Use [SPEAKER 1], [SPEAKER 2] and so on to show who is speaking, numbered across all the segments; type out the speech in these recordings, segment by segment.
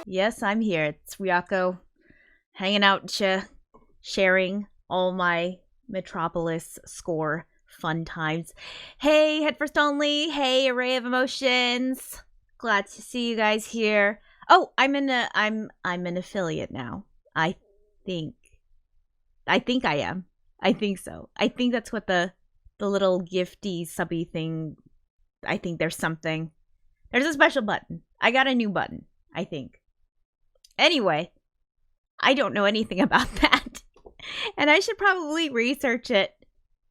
[SPEAKER 1] Yes, I'm here. It's Ryako, hanging out, sharing all my Metropolis score fun times. Hey, head first only. Hey, array of emotions. Glad to see you guys here. Oh, I'm an affiliate now. I think I am. I think so. I think that's what the little gifty subby thing. I think there's something. There's a special button. I got a new button, I think. Anyway, I don't know anything about that. And I should probably research it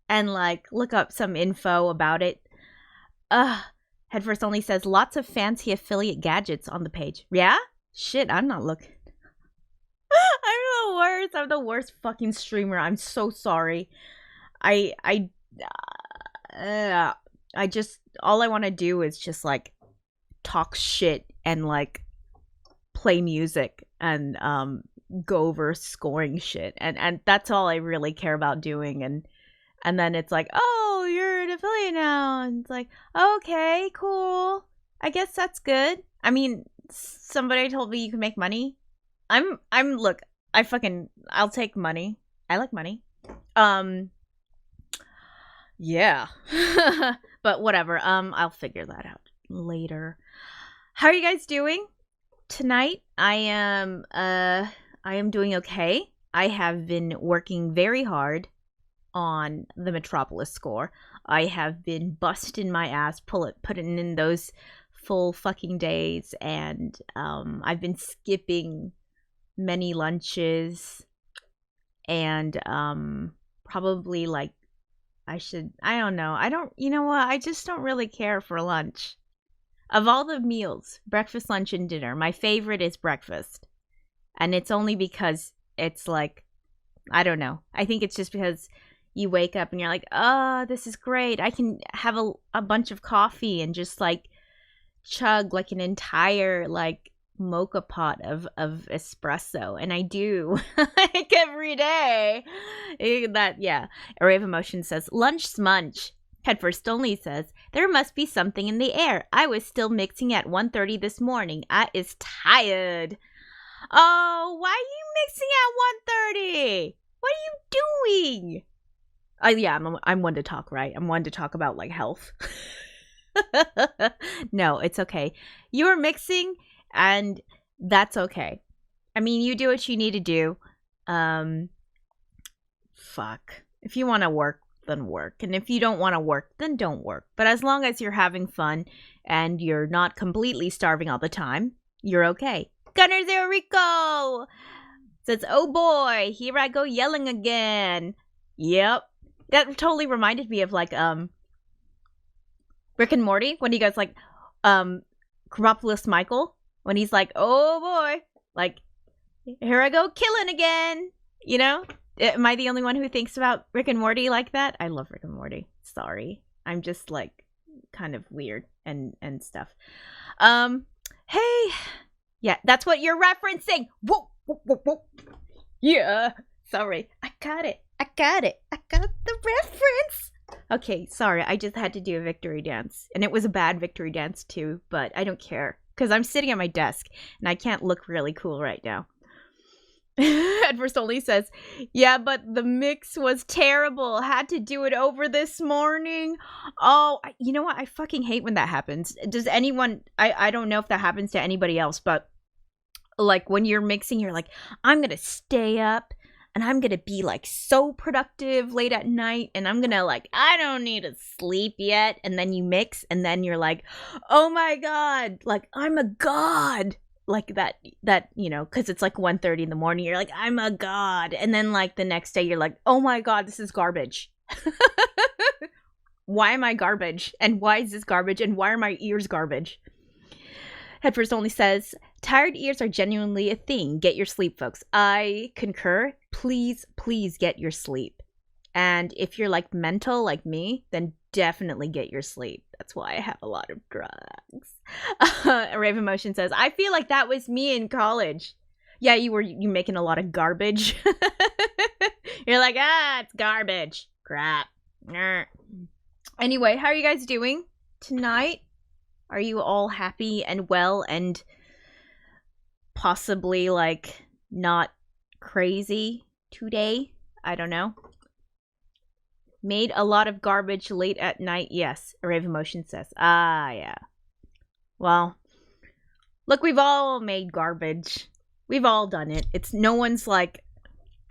[SPEAKER 1] and look up some info about it. Headfirst only says lots of fancy affiliate gadgets on the page. Yeah? Shit, I'm not looking. I'm the worst. I'm the worst fucking streamer. I'm so sorry. I just all I want to do is just talk shit and play music and go over scoring shit, and that's all I really care about doing. And then it's like, oh, you're an affiliate now, and it's like, okay, cool, I guess that's good. I mean, somebody told me you can make money. Look, I'll take money. I like money. Yeah. But whatever, I'll figure that out later. How are you guys doing tonight? I am doing okay. I have been working very hard on the Metropolis score. I have been busting my ass, putting in those full fucking days, and I've been skipping many lunches, and probably I don't know. You know what? I just don't really care for lunch. Of all the meals, breakfast, lunch, and dinner, my favorite is breakfast. And it's only because it's I don't know. I think it's just because you wake up and you're like, oh, this is great. I can have a bunch of coffee and just chug an entire mocha pot of espresso. And I do every day. Array of Emotion says, lunch smudge. Headfirst only says, there must be something in the air. I was still mixing at 1:30 this morning. I is tired. Oh, why are you mixing at 1:30? What are you doing? Yeah, I'm one to talk, right? I'm one to talk about health. No, it's okay. You're mixing, and that's okay. I mean, you do what you need to do. Fuck. If you want to work, then work. And if you don't want to work, then don't work. But as long as you're having fun and you're not completely starving all the time, you're okay. Gunner Zero Rico says, oh boy, here I go yelling again. Yep. That totally reminded me of Rick and Morty when he goes Metropolis Michael, when he's oh boy, here I go killing again. You know? Am I the only one who thinks about Rick and Morty like that? I love Rick and Morty. Sorry. I'm just kind of weird and stuff. Hey. Yeah, that's what you're referencing. Whoa, whoa, whoa, whoa. Yeah. Sorry. I got it. I got the reference. Okay, sorry. I just had to do a victory dance. And it was a bad victory dance too, but I don't care. Because I'm sitting at my desk and I can't look really cool right now. Edward only says, yeah, but the mix was terrible. Had to do it over this morning. Oh, you know what? I fucking hate when that happens. Does anyone, I don't know if that happens to anybody else, but when you're mixing, you're I'm going to stay up and I'm going to be so productive late at night. And I'm going to I don't need to sleep yet. And then you mix and then you're oh my God, I'm a god. That you know, because it's 1:30 in the morning, you're I'm a god, and then the next day you're oh my God, this is garbage. Why am I garbage, and why is this garbage, and why are my ears garbage? Headfirst only says, tired ears are genuinely a thing. Get your sleep, folks. I concur. Please get your sleep. And if you're mental like me, then definitely get your sleep. That's why I have a lot of drugs. Array of Emotion says, I feel like that was me in college. Yeah, you making a lot of garbage. You're it's garbage. Crap. Anyway, how are you guys doing tonight? Are you all happy and well and possibly, like, not crazy today. I don't know. Made a lot of garbage late at night. Yes, Array of Emotion says. Ah, yeah. Well, look, we've all made garbage. We've all done it. It's no one's like,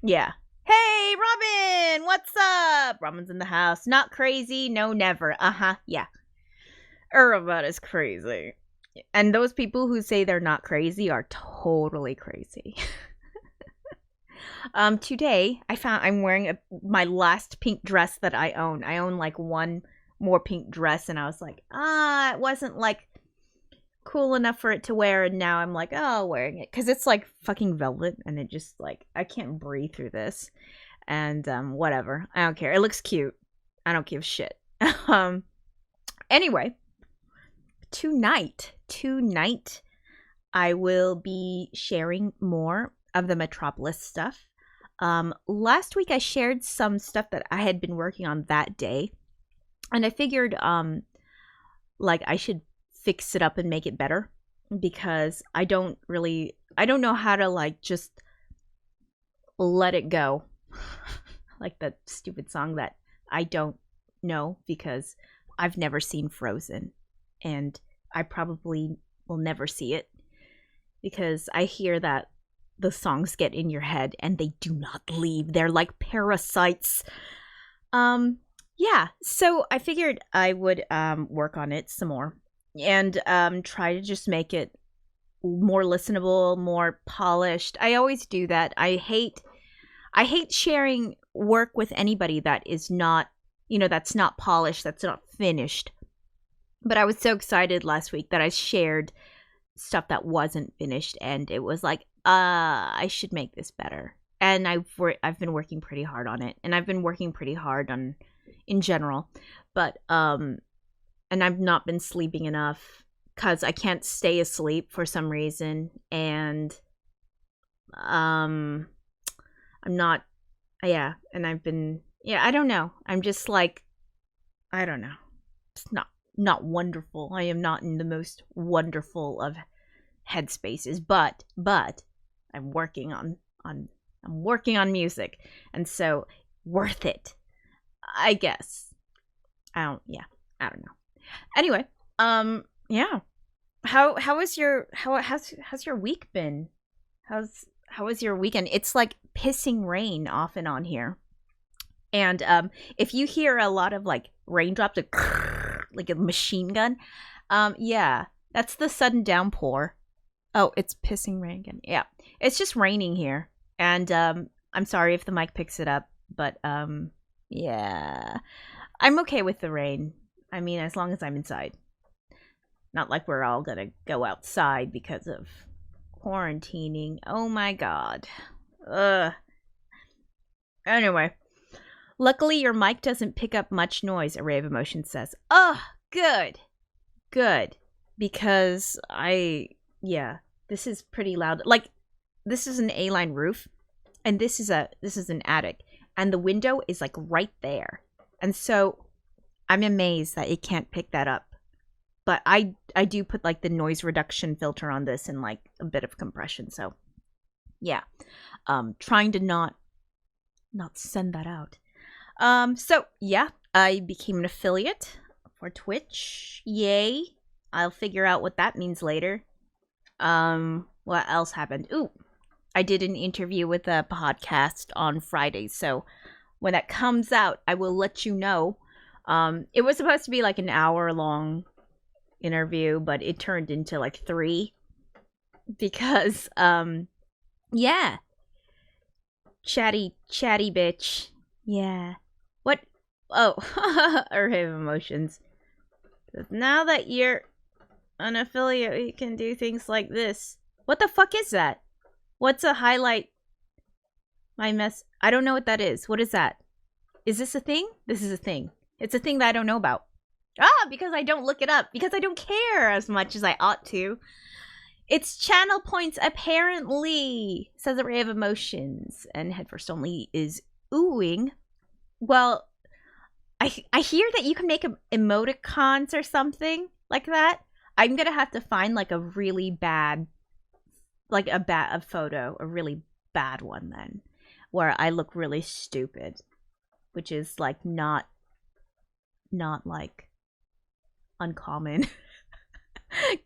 [SPEAKER 1] yeah. Hey, Robin, what's up? Robin's in the house. Not crazy. No, never. Uh-huh, yeah. About is crazy. And those people who say they're not crazy are totally crazy. Today I'm wearing my last pink dress that I own. I own like one more pink dress, and I was like, it wasn't like cool enough for it to wear, and now I'm like, wearing it because it's like fucking velvet, and it just like I can't breathe through this, and whatever. I don't care. It looks cute. I don't give a shit. Anyway, tonight I will be sharing more of the Metropolis stuff. Last week I shared some stuff that I had been working on that day, and I figured like I should fix it up and make it better, because I don't know how to like just let it go. Like that stupid song that I don't know, because I've never seen Frozen, and I probably will never see it, because I hear that the songs get in your head and they do not leave. They're like parasites. Yeah, so I figured I would work on it some more and try to just make it more listenable, more polished. I always do that. I hate sharing work with anybody that is not, that's not polished, that's not finished. But I was so excited last week that I shared stuff that wasn't finished, and it was like, I should make this better. And I've been working pretty hard on it, and I've been working pretty hard on in general, but and I've not been sleeping enough because I can't stay asleep for some reason, and I'm not, and I've been, I don't know, I'm just like, I don't know, it's not wonderful. I am not in the most wonderful of headspaces, but I'm working on music, and so worth it, I guess. I don't know. Anyway, how's your week been? How was your weekend? It's like pissing rain off and on here, and if you hear a lot of like raindrops, like a machine gun, that's the sudden downpour. Oh, it's pissing rain again. Yeah, it's just raining here, and I'm sorry if the mic picks it up, but yeah, I'm okay with the rain. I mean, as long as I'm inside. Not like we're all gonna go outside because of quarantining. Oh my god. Ugh. Anyway, luckily your mic doesn't pick up much noise, Array of Emotion says. Oh, good. Because this is pretty loud. Like, this is an A-line roof, and this is an attic, and the window is like right there. And so I'm amazed that it can't pick that up. But I do put like the noise reduction filter on this and like a bit of compression. So yeah, trying to not send that out. So yeah, I became an affiliate for Twitch. Yay! I'll figure out what that means later. What else happened? Ooh, I did an interview with a podcast on Friday. So when that comes out, I will let you know. It was supposed to be like an hour-long interview, but it turned into like 3 because chatty bitch. Yeah. What? Oh, Array of Emotions. Now that you're an affiliate, you can do things like this. What the fuck is that? What's a highlight my mess? I don't know what that is. What is that? Is this a thing? This is a thing. It's a thing that I don't know about. Because I don't look it up. Because I don't care as much as I ought to. It's channel points, apparently, says Array of Emotions. And Head First Only is oohing. Well, I hear that you can make emoticons or something like that. I'm going to have to find like a really bad like a photo, a really bad one then, where I look really stupid, which is like not like uncommon.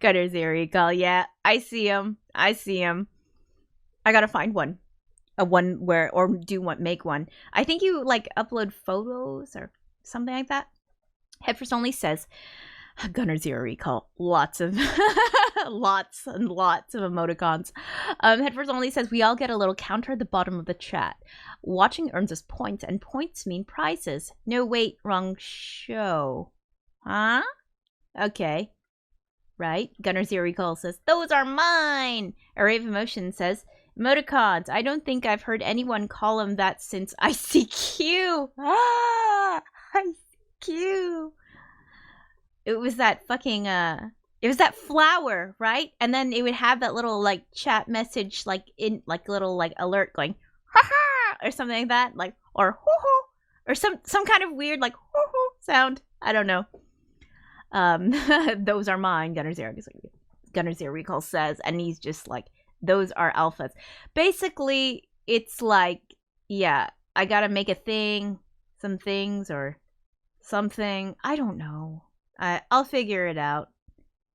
[SPEAKER 1] Gunner's Recall. Yeah, I see him. I gotta find one. A one where, or make one. I think you like upload photos or something like that. Headfirst Only says, Gunner Zero Recall. Lots of lots and lots of emoticons. Headfirst Only says, we all get a little counter at the bottom of the chat. Watching earns us points, and points mean prizes. No, wait, wrong show. Huh? Okay. Right? Gunner Zero Recall says, those are mine! Array of Emotion says, emoticons. I don't think I've heard anyone call them that since ICQ. Ah! ICQ. It was that fucking, it was that flower, right? And then it would have that little, like, chat message, like, in, like, little, like, alert going, ha-ha! Or something like that. Like, or hoo-hoo! Or some kind of weird, like, hoo-hoo sound. I don't know. Those are mine, Gunner Zero Recall says, and he's just like, those are alphas. Basically, it's like, yeah, I gotta make a thing, some things, or something. I don't know. I'll figure it out.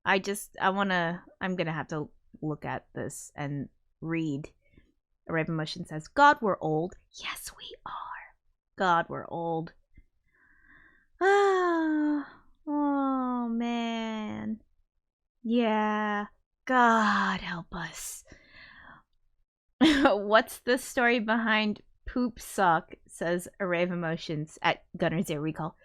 [SPEAKER 1] I'm gonna have to look at this and read. Array of Emotion says, God, we're old. Yes, we are. God, we're old. Oh, man. Yeah. God help us. What's the story behind poop sock, says Array of Emotions at Gunner Zero Recall.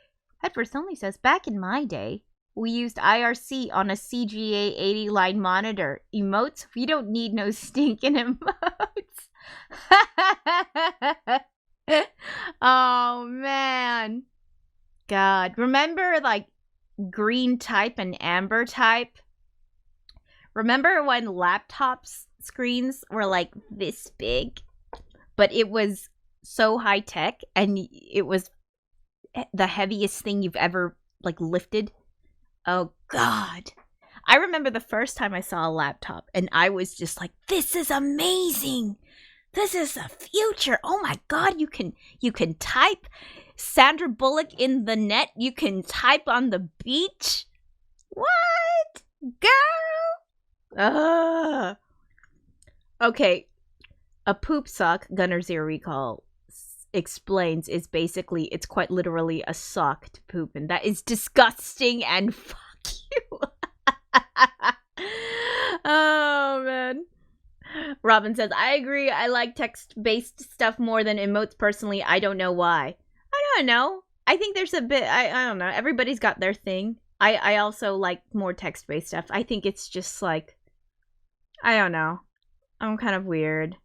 [SPEAKER 1] Headfirst Only says, back in my day, we used IRC on a CGA 80 line monitor. Emotes? We don't need no stinking emotes. Oh, man. God. Remember, like, green type and amber type? Remember when laptops screens were like this big, but it was so high tech and it was the heaviest thing you've ever like lifted? Oh God. I remember the first time I saw a laptop and I was just like, this is amazing. This is the future. Oh my God, you can type Sandra Bullock in the net. You can type on the beach. What? Girl? Okay. A poop sock, Gunner Zero Recall explains, is basically, it's quite literally a sock to poop, and that is disgusting and fuck you. Oh, man. Robin says, I agree. I like text-based stuff more than emotes personally. I don't know why. I don't know. I think there's a bit, I don't know. Everybody's got their thing. I also like more text-based stuff. I think it's just like, I don't know. I'm kind of weird.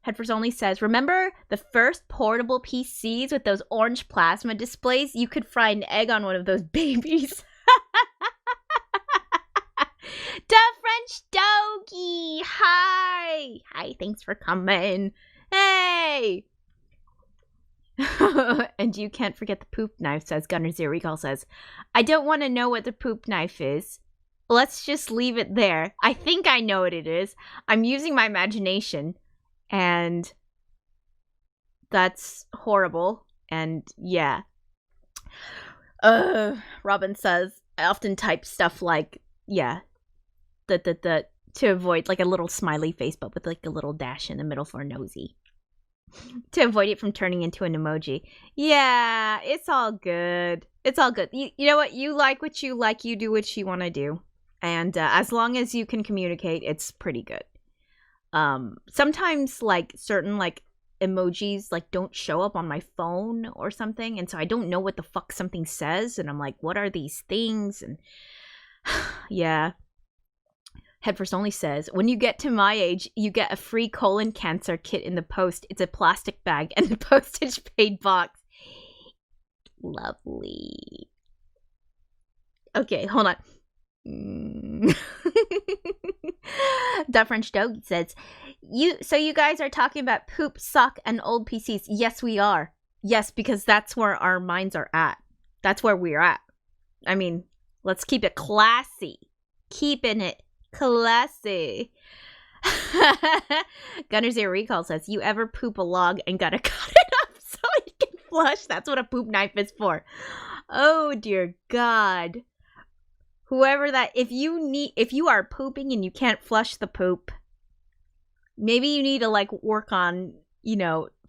[SPEAKER 1] Headfirst Only says, remember the first portable PCs with those orange plasma displays? You could fry an egg on one of those babies. Da French Doggy! Hi! Hi, thanks for coming. Hey! And you can't forget the poop knife, says Gunner Zero Recall says. I don't want to know what the poop knife is. Let's just leave it there. I think I know what it is. I'm using my imagination. And that's horrible. And yeah. Robin says, I often type stuff like, yeah, the to avoid, like a little smiley face, but with like a little dash in the middle for nosy. To avoid it from turning into an emoji. Yeah, it's all good. It's all good. You know what? You like what you like. You do what you want to do. And as long as you can communicate, it's pretty good. Sometimes like certain like emojis like don't show up on my phone or something, and so I don't know what the fuck something says, and I'm like, what are these things? And yeah. Headfirst Only says, when you get to my age, you get a free colon cancer kit in the post. It's a plastic bag and the postage paid box. Lovely. Okay, hold on. The French Dog says, so you guys are talking about poop, sock, and old PCs. Yes, we are. Yes, because that's where our minds are at. That's where we're at. I mean, let's keep it classy. Keeping it classy. Gunner Zero Recall says, you ever poop a log and gotta cut it up so it can flush? That's what a poop knife is for. Oh dear God. Whoever that, if you are pooping and you can't flush the poop, maybe you need to like work on,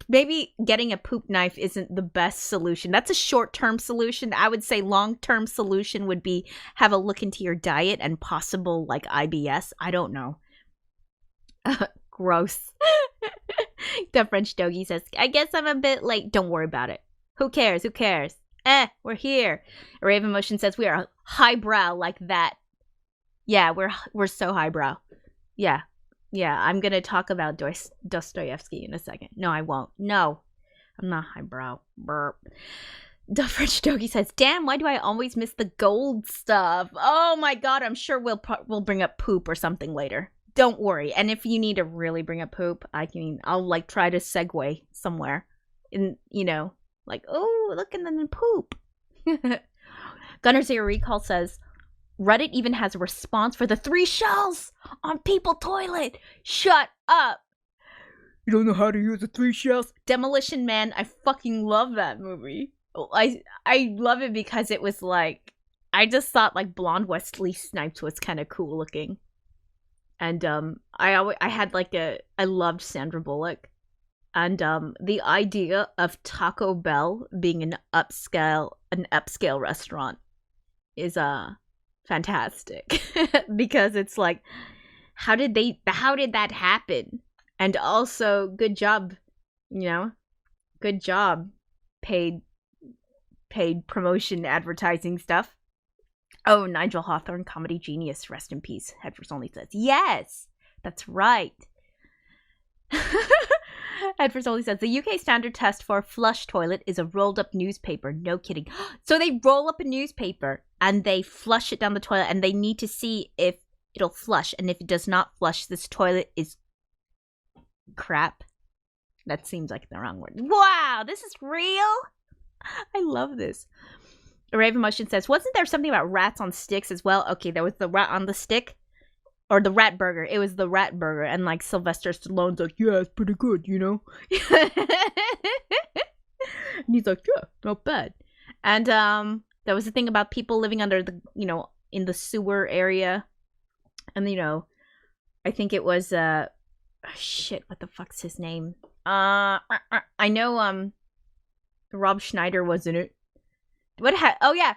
[SPEAKER 1] maybe getting a poop knife isn't the best solution. That's a short-term solution. I would say long-term solution would be have a look into your diet and possible like IBS. I don't know. Gross. The French Doggy says, I guess I'm a bit late. Don't worry about it. Who cares? We're here. Raven Motion says we are highbrow like that. Yeah, we're so highbrow. Yeah, I'm gonna talk about Dostoevsky in a second. No, I won't. No, I'm not highbrow. Burp. The French Doggy says, damn, why do I always miss the gold stuff? Oh my God, I'm sure we'll bring up poop or something later. Don't worry. And if you need to really bring up poop, I'll like try to segue somewhere in, like, oh, look, and then poop. Gunner Zero Recall says, Reddit even has a response for the 3 shells on people toilet. Shut up. You don't know how to use the 3 shells? Demolition Man, I fucking love that movie. I love it because it was like, I just thought like blonde Wesley Snipes was kind of cool looking. And I loved Sandra Bullock. And the idea of Taco Bell being an upscale restaurant is fantastic. Because it's like, how did that happen? And also, good job, good job, paid promotion advertising stuff. Oh, Nigel Hawthorne, comedy genius, rest in peace. Headfirst Only says, yes, that's right. Headfirst Only says, the UK standard test for a flush toilet is a rolled up newspaper. No kidding. So they roll up a newspaper and they flush it down the toilet and they need to see if it'll flush. And if it does not flush, this toilet is crap. That seems like the wrong word. Wow, this is real? I love this. Raven Motion says, wasn't there something about rats on sticks as well? Okay, there was the rat on the stick. Or the rat burger. It was the rat burger. And like Sylvester Stallone's like, yeah, it's pretty good, And he's like, yeah, not bad. And there was a thing about people living under the, in the sewer area. And, I think it was, shit, what the fuck's his name? I know, Rob Schneider was in it. Oh yeah,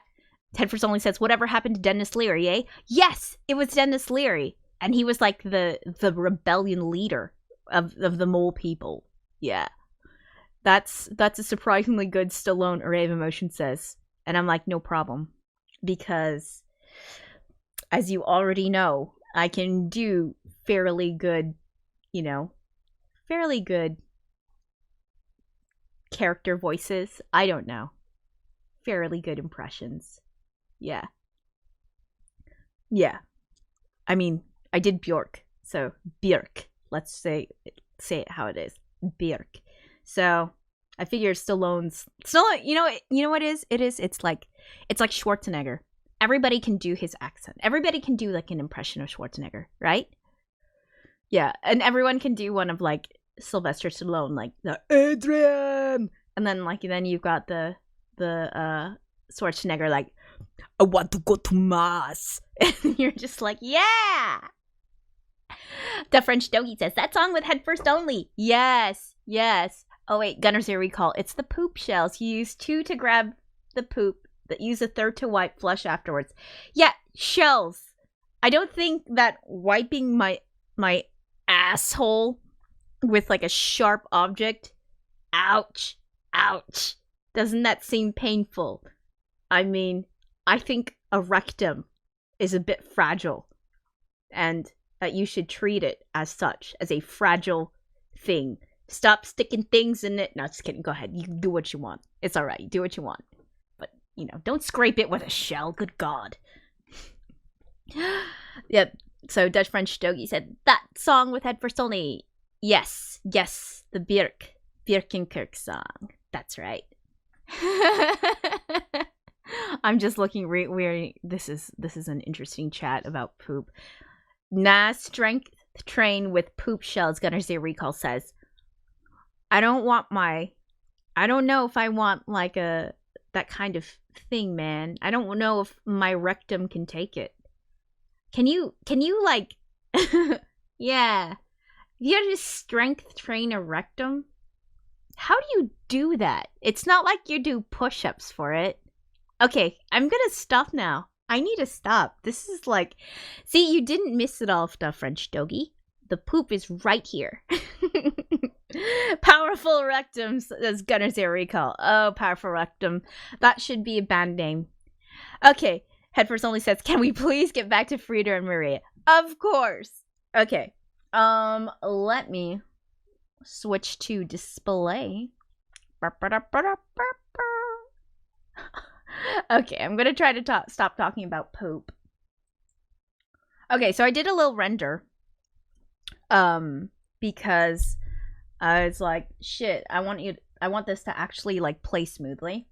[SPEAKER 1] Tedford only says, whatever happened to Dennis Leary, eh? Yes, it was Dennis Leary. And he was like the rebellion leader of the mole people. Yeah. That's a surprisingly good Stallone array of emotion says. And I'm like, no problem. Because as you already know, I can do fairly good character voices. I don't know. Fairly good impressions. Yeah. Yeah. I mean, I did Bjork. So, Bjork. Let's say it how it is. Bjork. So, I figure Stallone's... you know what it is? It's like Schwarzenegger. Everybody can do his accent. Everybody can do like an impression of Schwarzenegger, right? Yeah, and everyone can do one of like Sylvester Stallone, like the Adrian! And then you've got the Schwarzenegger, like, I want to go to Mars. And you're just like, yeah! The French Doggy says, that song with head first only. Yes. Oh wait, Gunner Zero Recall. It's the poop shells. You use 2 to grab the poop, use a 3rd to wipe, flush afterwards. Yeah, shells. I don't think that wiping my asshole with like a sharp object, ouch, doesn't that seem painful? I mean, I think a rectum is a bit fragile, and that you should treat it as such, as a fragile thing. Stop sticking things in it. No, just kidding. Go ahead. You can do what you want. It's all right. Do what you want. But, don't scrape it with a shell. Good God. Yep. So Dutch French Doggy said, that song with head first only. Yes. The Björkenkirk song. That's right. I'm just looking weird. This is an interesting chat about poop. Nah, strength train with poop shells, Gunner's Ear Recall says. I don't know if I want like that kind of thing, man. I don't know if my rectum can take it. Can you like yeah. You gotta just strength train a rectum? How do you do that? It's not like you do push-ups for it. Okay, I'm gonna stop now. I need to stop. This is like... See, you didn't miss it all, the French doggy. The poop is right here. Powerful rectum, says Gunner's Air Recall. Oh, powerful rectum. That should be a band name. Okay, Headfirst only says, can we please get back to Frida and Maria? Of course. Okay. Let me switch to display. Okay, I'm gonna try to stop talking about poop. Okay, so I did a little render. Because I was like, shit, I want this to actually like play smoothly.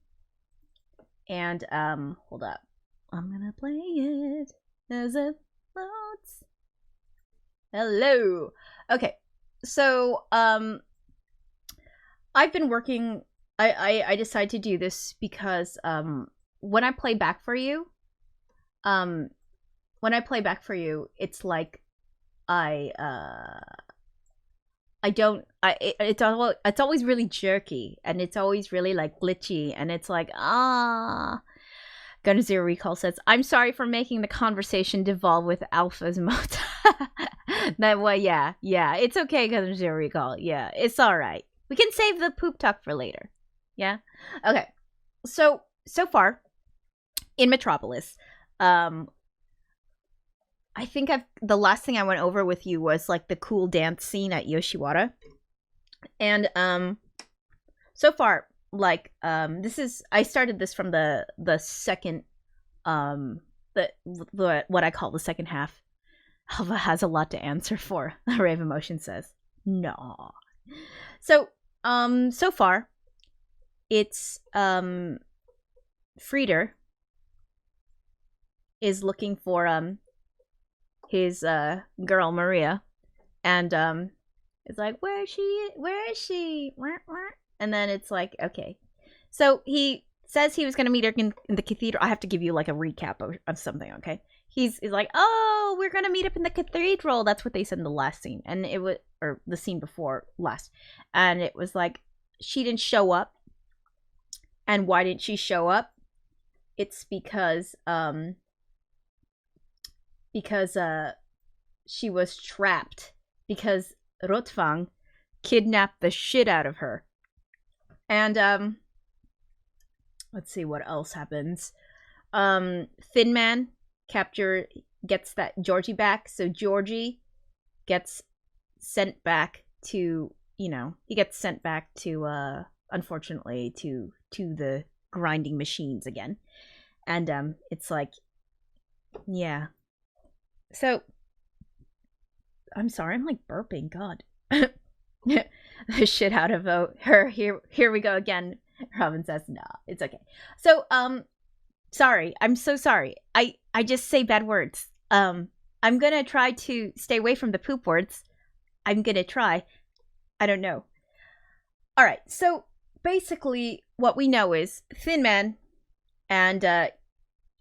[SPEAKER 1] And hold up. I'm gonna play it as it loads. Hello. Okay. So I've been working I decided to do this because when I play back for you, it's like it's always really jerky, and it's always really like glitchy, and it's like Gunner Zero Recall says, I'm sorry for making the conversation devolve with Alpha's mode. Yeah, it's okay, Gunner Zero Recall. Yeah, it's alright. We can save the poop talk for later. Yeah? Okay. So far, in Metropolis, I think the last thing I went over with you was like the cool dance scene at Yoshiwara. And so far, like I started this from the second what I call the second half. Alva has a lot to answer for, Rave Emotion says. No. So far it's Frieder is looking for his girl Maria, and it's like, where is she? And then it's like, okay, so he says he was gonna meet her in the cathedral. I have to give you like a recap of something. Okay, he's like, oh, we're gonna meet up in the cathedral. That's what they said in the last scene, and it was, or the scene before last, and it was like she didn't show up. And why didn't she show up? It's because she was trapped because Rotfang kidnapped the shit out of her. And let's see what else happens. Thin Man gets that Georgie back, so Georgie gets sent back to, unfortunately to the grinding machines again. And it's like, yeah. So I'm sorry, I'm like burping, god. The shit out of her. Here we go again. Robin says, nah, it's okay. So sorry, I'm so sorry. I just say bad words. I'm gonna try to stay away from the poop words. I'm gonna try. I don't know. Alright, so basically what we know is Thin Man and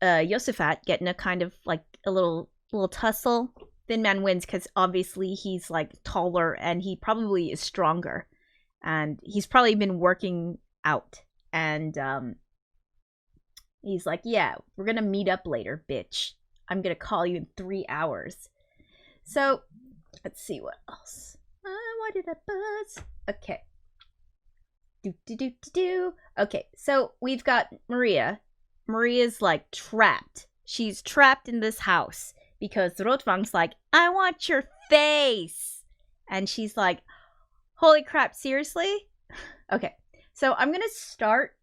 [SPEAKER 1] Yosefat get in a kind of like a little tussle. Thin Man wins because obviously he's like taller and he probably is stronger, and he's probably been working out, and he's like, yeah, we're gonna meet up later, bitch. I'm gonna call you in 3 hours. So let's see what else. Why did I buzz? Okay. Okay, so we've got Maria. Maria's like trapped. She's trapped in this house because Rotfang's like, I want your face. And she's like, holy crap, seriously? Okay, so I'm gonna start.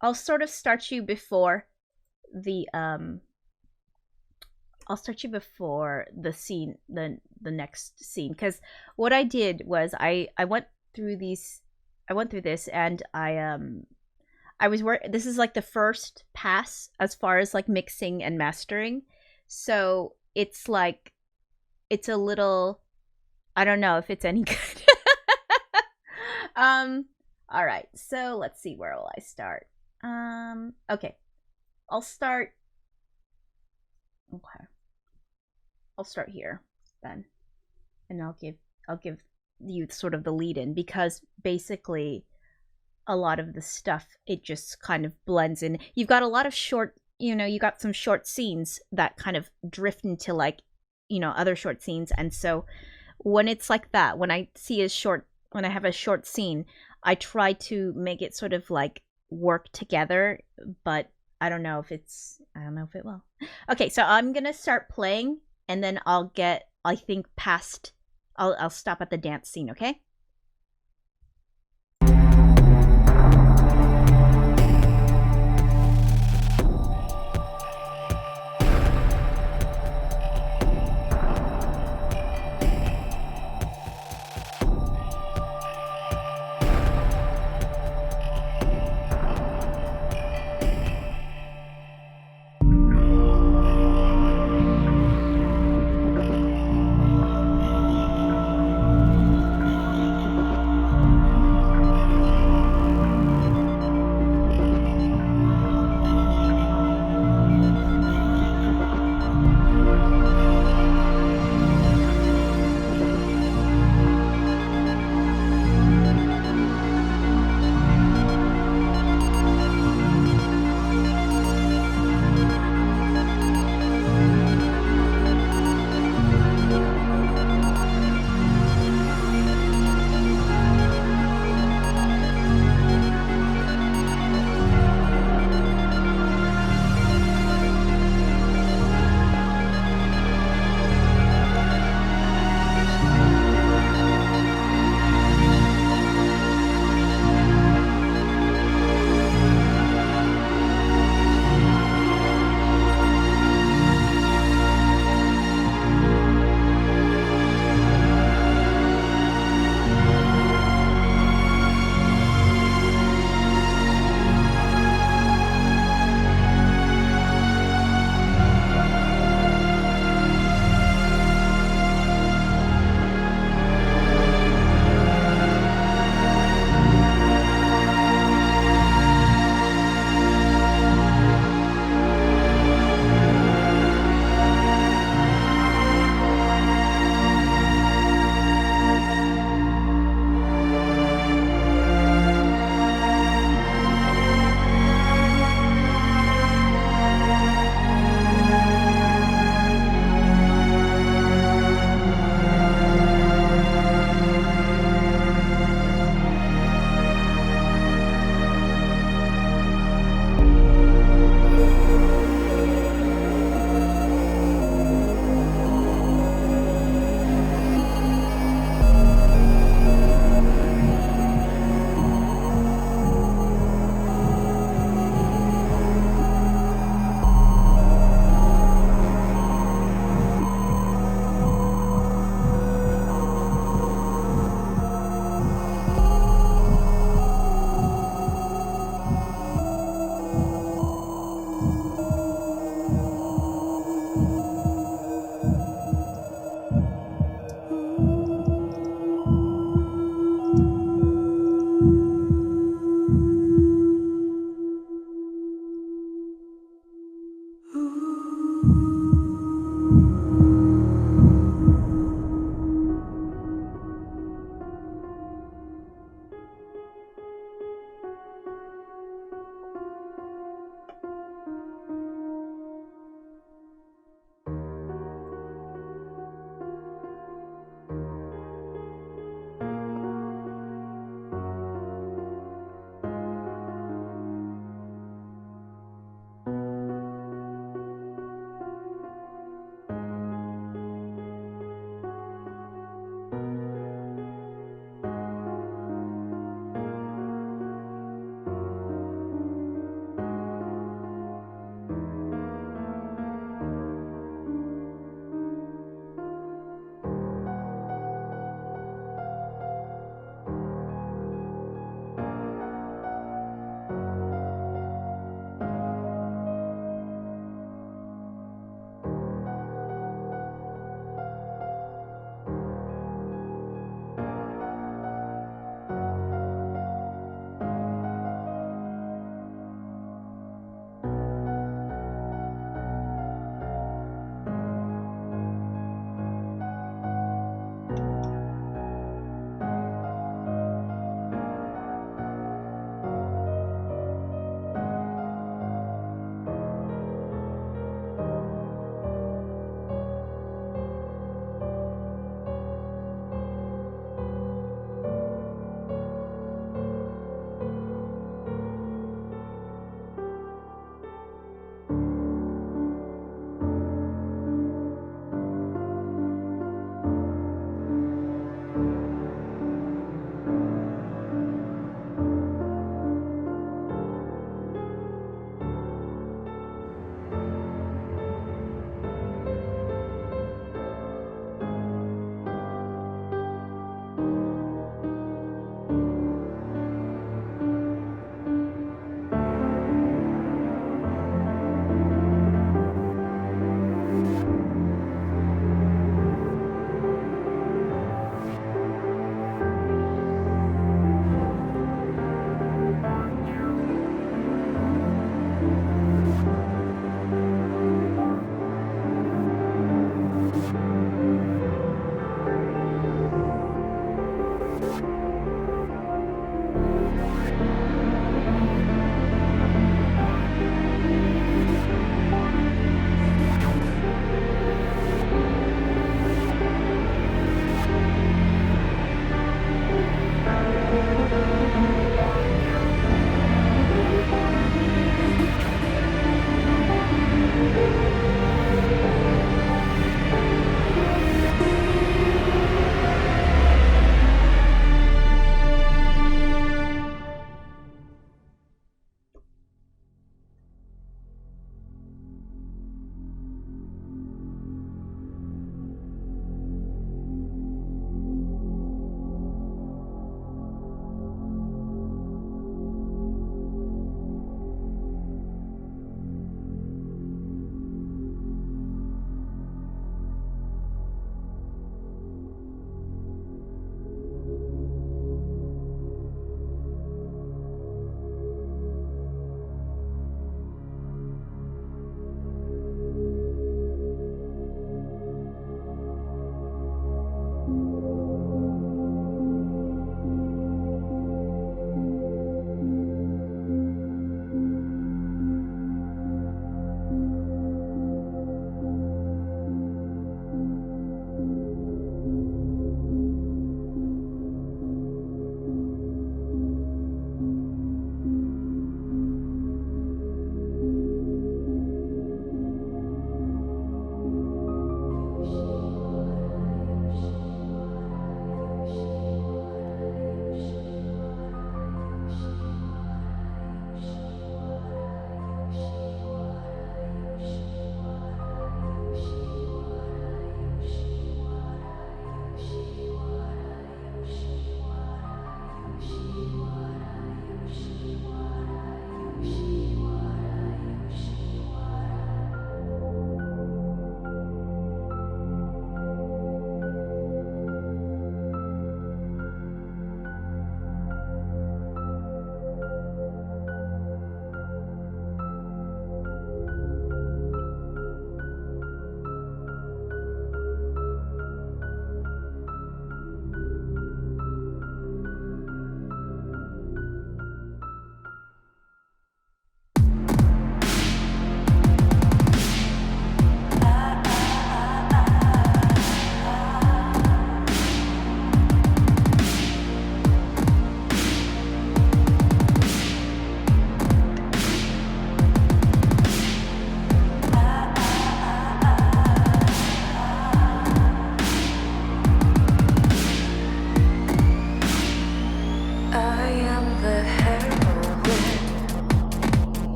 [SPEAKER 1] I'll sort of start you before the I'll start you before the scene, the next scene, because what I did was I went through these. I went through this, and this is like the first pass as far as like mixing and mastering. So it's like it's a little, I don't know if it's any good. All right, so let's see, where will I start? Okay, I'll start here then, and I'll give you sort of the lead in, because basically a lot of the stuff, it just kind of blends in. You've got a lot of short, you got some short scenes that kind of drift into like, other short scenes. And so when it's like that, when I have a short scene, I try to make it sort of like work together, but I don't know if it will. Okay, so I'm gonna start playing, and then I'll stop at the dance scene, okay?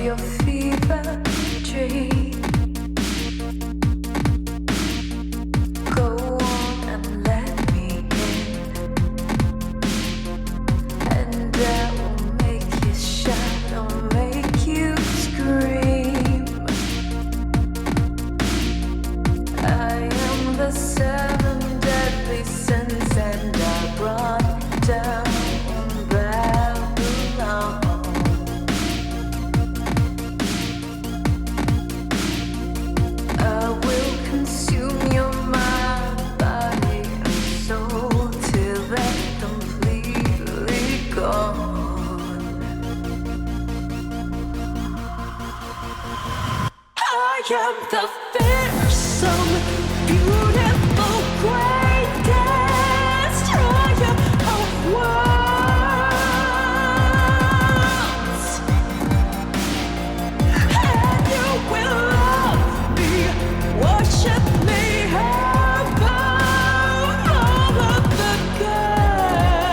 [SPEAKER 2] your fever dream. Go on and let me in, and I will make you shout or make you scream. I am the seven deadly sins, and I brought down Babylon. I will consume your mind, body, and soul till they're completely gone. I am the fearsome, beautiful, great destroyer of worlds. And you will love me, worship me, above all of the gods.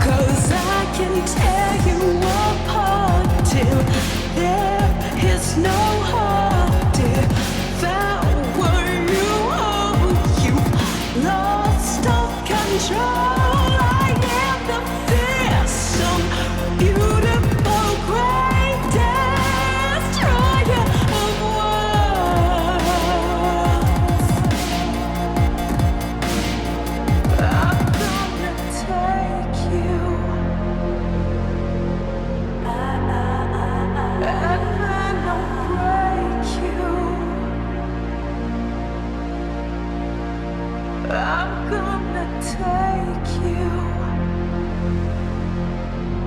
[SPEAKER 2] 'Cause I can tear you apart till there is no heart. Devour you, oh, you lost all control. I am the fearsome, beautiful, great destroyer of worlds. I'm gonna take you, and then I'll break you. I'm gonna take you,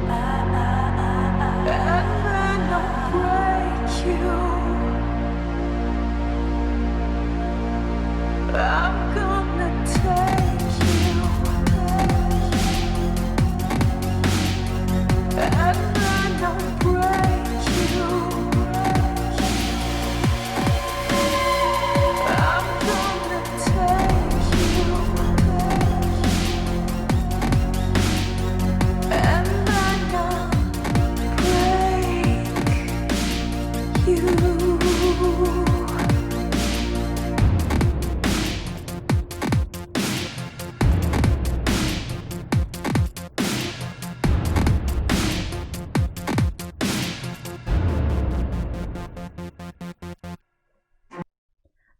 [SPEAKER 2] and then I'll break you. I'm gonna take you, and then I'll break you. I'm gonna take you, and then I'll break you.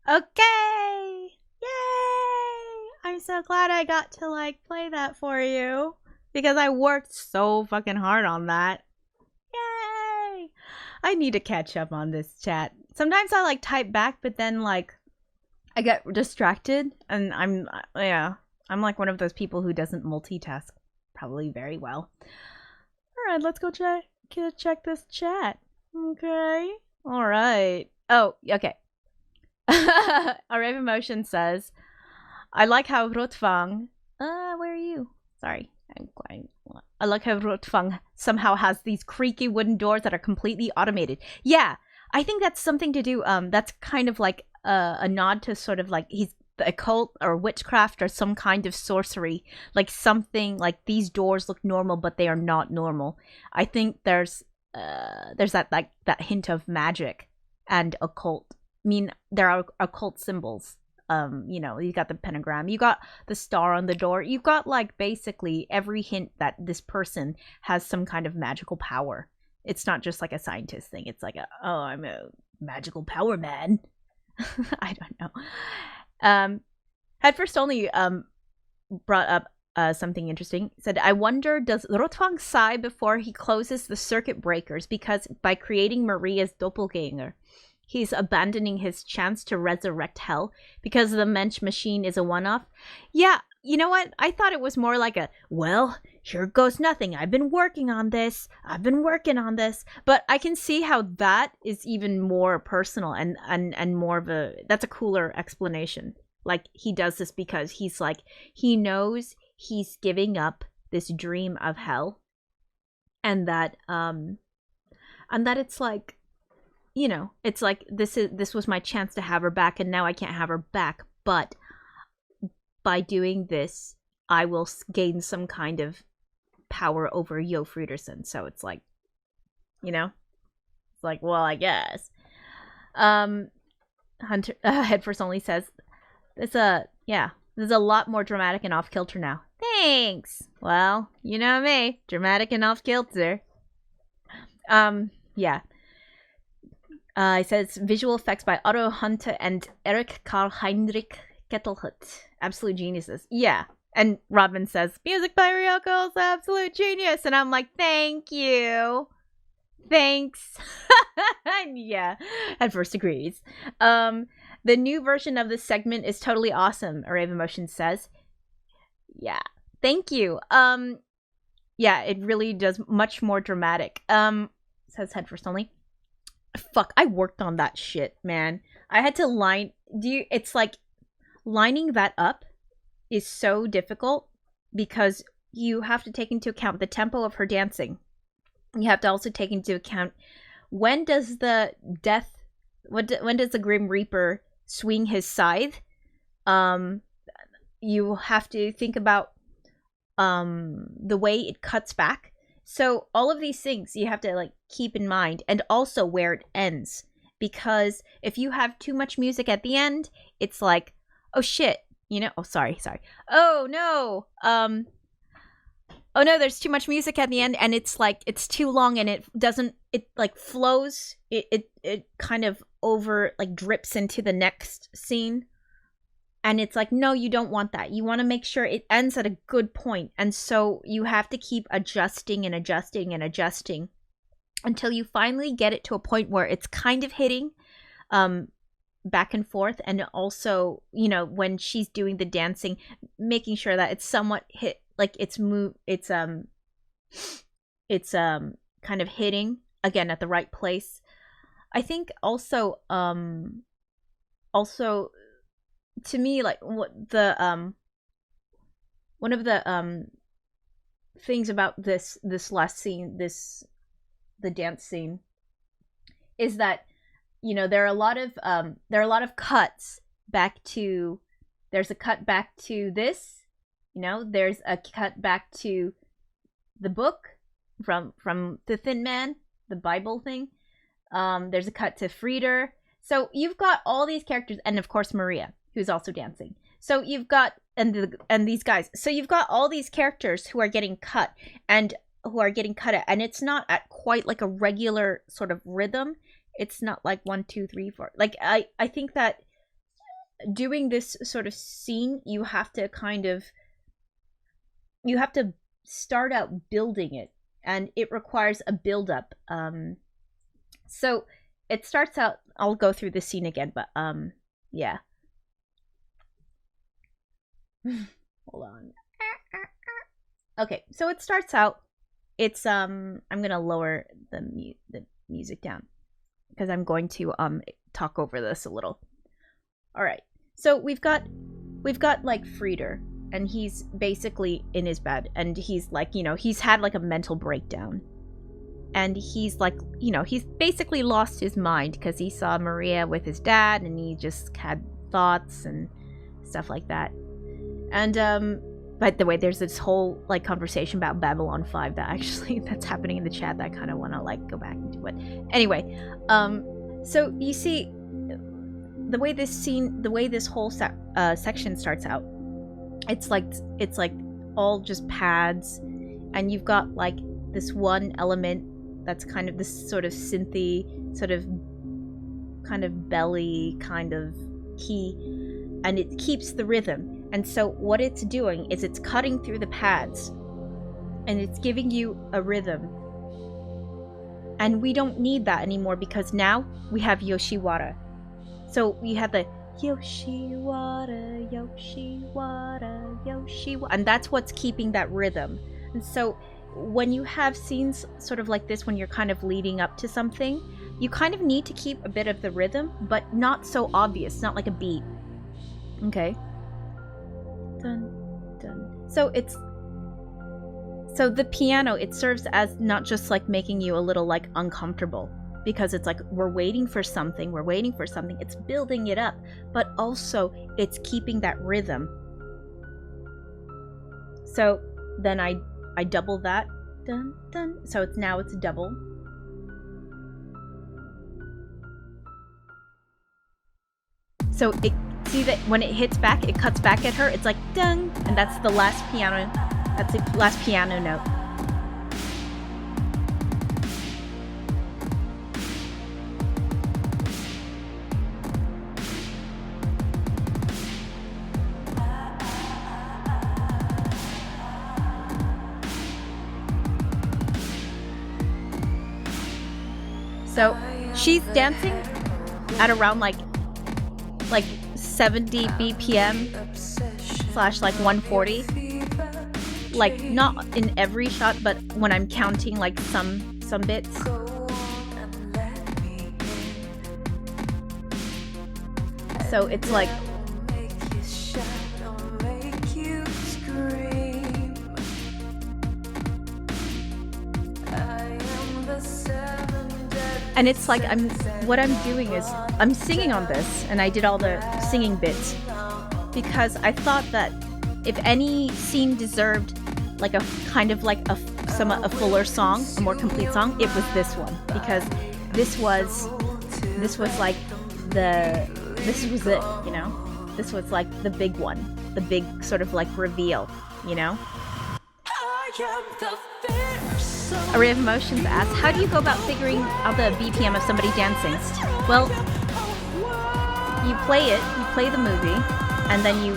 [SPEAKER 1] Okay! Yay! I'm so glad I got to like play that for you because I worked so fucking hard on that. Yay! I need to catch up on this chat. Sometimes I like type back, but then like I get distracted, and I'm like one of those people who doesn't multitask probably very well. All right, let's go check this chat. Okay. All right. Oh, okay. Array of Emotion says, I like how Rotfang, where are you? Sorry, I like how Rotfang somehow has these creaky wooden doors that are completely automated. Yeah, I think that's something to do, that's kind of like a nod to sort of like he's the occult or witchcraft or some kind of sorcery, like something like these doors look normal, but they are not normal. I think there's that like that hint of magic and occult. I mean, there are occult symbols. You know, you got the pentagram, you got the star on the door, you've got like basically every hint that this person has some kind of magical power. It's not just like a scientist thing. It's like I'm a magical power man. I don't know. Had first only brought up something interesting. Said, I wonder, does Rotfang sigh before he closes the circuit breakers because by creating Maria's doppelganger, he's abandoning his chance to resurrect hell because the Mensch machine is a one-off? Yeah, you know what? I thought it was more like a, well, here goes nothing. I've been working on this. But I can see how that is even more personal and more of a, that's a cooler explanation. Like, he does this because he's like, he knows he's giving up this dream of hell. And that it's like, you know, it's like this was my chance to have her back, and now I can't have her back. But by doing this, I will gain some kind of power over Yo Friederson. So it's like, you know, it's like, well, I guess. Hunter Headfirst only says, "This is a lot more dramatic and off kilter now." Thanks. Well, you know me, dramatic and off kilter. Yeah. It says visual effects by Otto Hunter and Eric Karl Heinrich Kettelhut. Absolute geniuses. Yeah. And Robin says, music by Ryako is absolute genius. And I'm like, thank you. Thanks. Yeah. Headfirst agrees. The new version of this segment is totally awesome, Array of Emotions says. Yeah. Thank you. Yeah, it really does much more dramatic. Says Headfirst only. Fuck, I worked on that shit, man. I had to it's like lining that up is so difficult because you have to take into account the tempo of her dancing. You have to also take into account when does the Grim Reaper swing his scythe? You have to think about the way it cuts back. So all of these things you have to like keep in mind, and also where it ends, because if you have too much music at the end, it's like, oh shit, you know, oh sorry, oh no, oh no, there's too much music at the end, and it's like it's too long, and it like flows, it kind of over like drips into the next scene. And it's like, no, you don't want that. You want to make sure it ends at a good point. And so you have to keep adjusting and adjusting and adjusting until you finally get it to a point where it's kind of hitting back and forth. And also, you know, when she's doing the dancing, making sure that it's somewhat hit, like it's kind of hitting again at the right place. I think also to me, like what the one of the things about this last scene, the dance scene, is that, you know, there are a lot of cuts back to, there's a cut back to this, you know, there's a cut back to the book from the Thin Man, the Bible thing. There's a cut to Frieder. So you've got all these characters, and of course Maria, who's also dancing. So you've got and these guys. So you've got all these characters who are getting cut and and it's not at quite like a regular sort of rhythm. It's not like 1, 2, 3, 4. Like I think that doing this sort of scene, you have to start out building it, and it requires a build up. So it starts out, I'll go through the scene again, but yeah. Hold on. Okay, so it starts out, it's I'm gonna lower the music down because I'm going to talk over this a little. All right, so we've got like Frieder, and he's basically in his bed, and he's like, you know, he's had like a mental breakdown, and he's like, you know, he's basically lost his mind because he saw Maria with his dad, and he just had thoughts and stuff like that. And by the way, there's this whole like conversation about Babylon 5 that's happening in the chat that I kind of want to like go back into it. Anyway, so you see the way this whole section starts out, it's like all just pads, and you've got like this one element that's kind of this sort of synthy, sort of kind of belly kind of key, and it keeps the rhythm. And so what it's doing is it's cutting through the pads, and it's giving you a rhythm. And we don't need that anymore because now we have Yoshiwara. So we have the Yoshiwara, Yoshiwara, Yoshiwara, and that's what's keeping that rhythm. And so when you have scenes sort of like this, when you're kind of leading up to something, you kind of need to keep a bit of the rhythm, but not so obvious, not like a beat. Okay. Dun, dun. So the piano, it serves as not just like making you a little like uncomfortable, because it's like we're waiting for something, it's building it up, but also it's keeping that rhythm. So then I I double that. Dun, dun. So now it's a double. So it, see that when it hits back, it cuts back at her. It's like dun, and that's the last piano. That's the last piano note. So she's dancing at around like 70 BPM / like 140. Like not in every shot, but when I'm counting like some bits. So it's like and it's like what I'm doing is I'm singing on this, and I did all the singing bits because I thought that if any scene deserved like a kind of like a fuller song, a more complete song, it was this one, because this was like this was it, you know? This was like the big one, the big sort of like reveal, you know? Array of Emotions asks, how do you go about figuring out the BPM of somebody dancing? Well, you play the movie, and then you,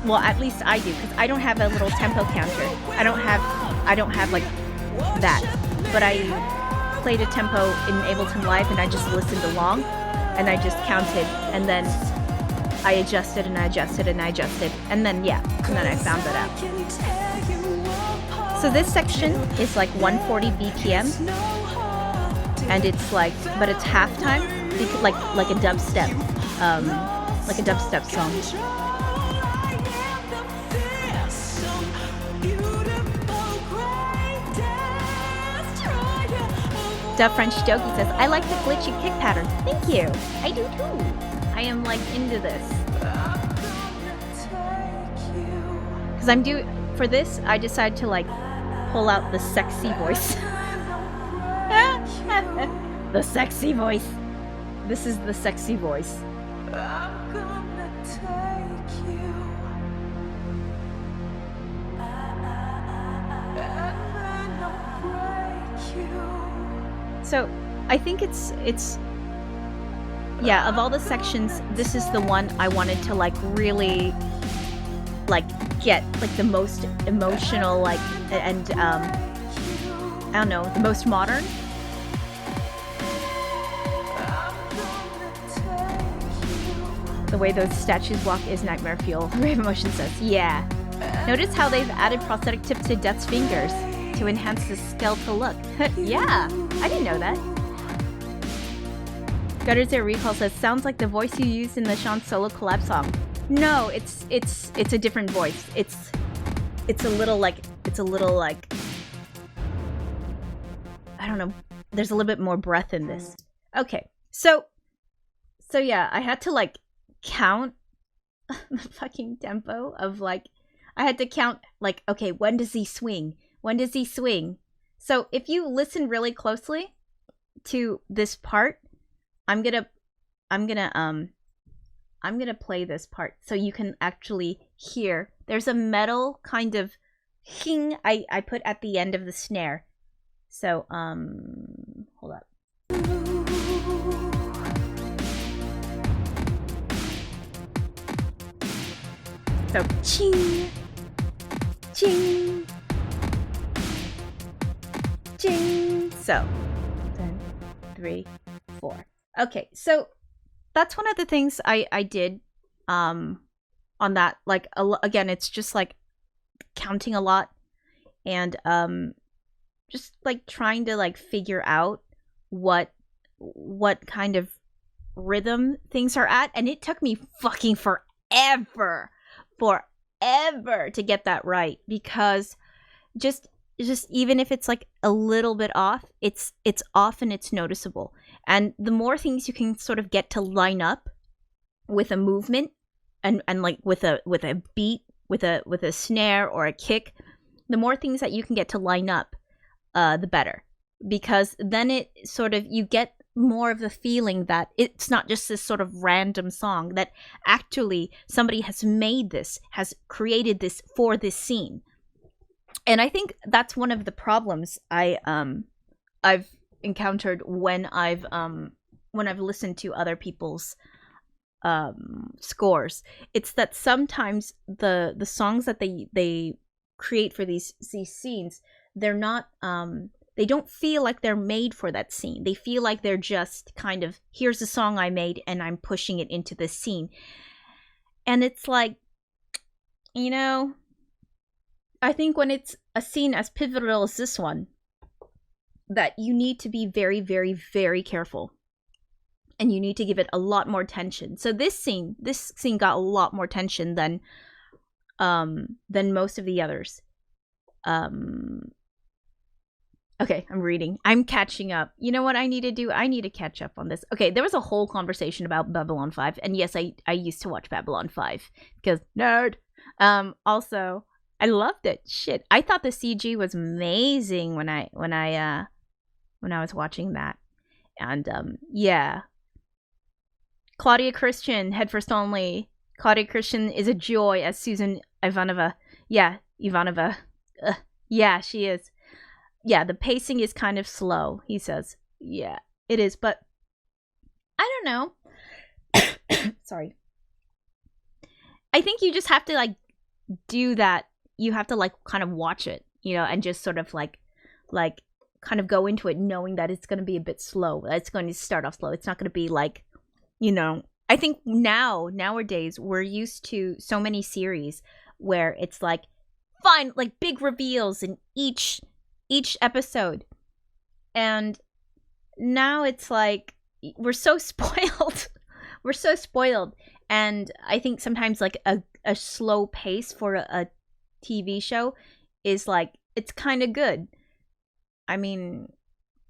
[SPEAKER 1] well, at least I do, because I don't have a little tempo counter. I don't have like that, but I played a tempo in Ableton Live, and I just listened along, and I just counted, and then I adjusted, and I adjusted, and I adjusted, and then yeah, and then I found that out. So this section is like 140 BPM, and it's like, but it's halftime, like a dubstep song. Dub French Doki says, I like the glitchy kick pattern. Thank you. I do too. I am like into this. Because I'm doing, for this, I decided to like pull out the sexy voice. The sexy voice. This is the sexy voice. So I think it's yeah, of all the sections, this is the one I wanted to like really like get like the most emotional, like, and I don't know, the most modern. The way those statues walk is nightmare fuel. Rave Emotion says, yeah. Notice how they've added prosthetic tip to Death's fingers to enhance the skeletal look. Yeah, I didn't know that. Gutter Zero Recall says, sounds like the voice you used in the Sean Solo collab song. No, it's a different voice. It's a little like I don't know. There's a little bit more breath in this. Okay, so yeah, I had to like count the fucking tempo of like, I had to count like, okay, when does he swing? When does he swing? So if you listen really closely to this part, I'm gonna play this part so you can actually hear. There's a metal kind of hing I put at the end of the snare. So hold up. So ching, ching, ching. So 10, 3, 4. Okay, so that's one of the things I did on that. Like again, it's just like counting a lot and just like trying to like figure out what kind of rhythm things are at, and it took me fucking forever to get that right, because just even if it's like a little bit off, it's off and it's noticeable. And the more things you can sort of get to line up with a movement and like with a beat, with a snare or a kick, The more things that you can get to line up, the better. Because then it sort of, you get more of the feeling that it's not just this sort of random song, that actually somebody has made this, has created this for this scene. And I think that's one of the problems I've encountered when I've listened to other people's scores. It's that sometimes the songs that they create for these scenes, they're not they don't feel like they're made for that scene. They feel like they're just kind of, here's a song I made and I'm pushing it into this scene. And it's like, you know, I think when it's a scene as pivotal as this one, that you need to be very, very, very careful. And you need to give it a lot more tension. So this scene got a lot more tension than most of the others. Okay, I'm reading. I'm catching up. You know what I need to do? I need to catch up on this. Okay, there was a whole conversation about Babylon 5. And yes, I used to watch Babylon 5. Because, nerd! Also, I loved it. Shit. I thought the CG was amazing when I was watching that. And, yeah. Claudia Christian, headfirst only. Claudia Christian is a joy as Susan Ivanova. Yeah, Ivanova. Yeah, she is. Yeah, the pacing is kind of slow, he says. Yeah, it is, but I don't know. Sorry. I think you just have to, like, do that. You have to, like, kind of watch it, you know, and just sort of, like, kind of go into it knowing that it's going to be a bit slow. It's going to start off slow. It's not going to be, like, you know. I think nowadays, we're used to so many series where it's, like, fine, like, big reveals in each episode, and now it's like we're so spoiled. And I think sometimes like a slow pace for a TV show is like, it's kind of good. I mean,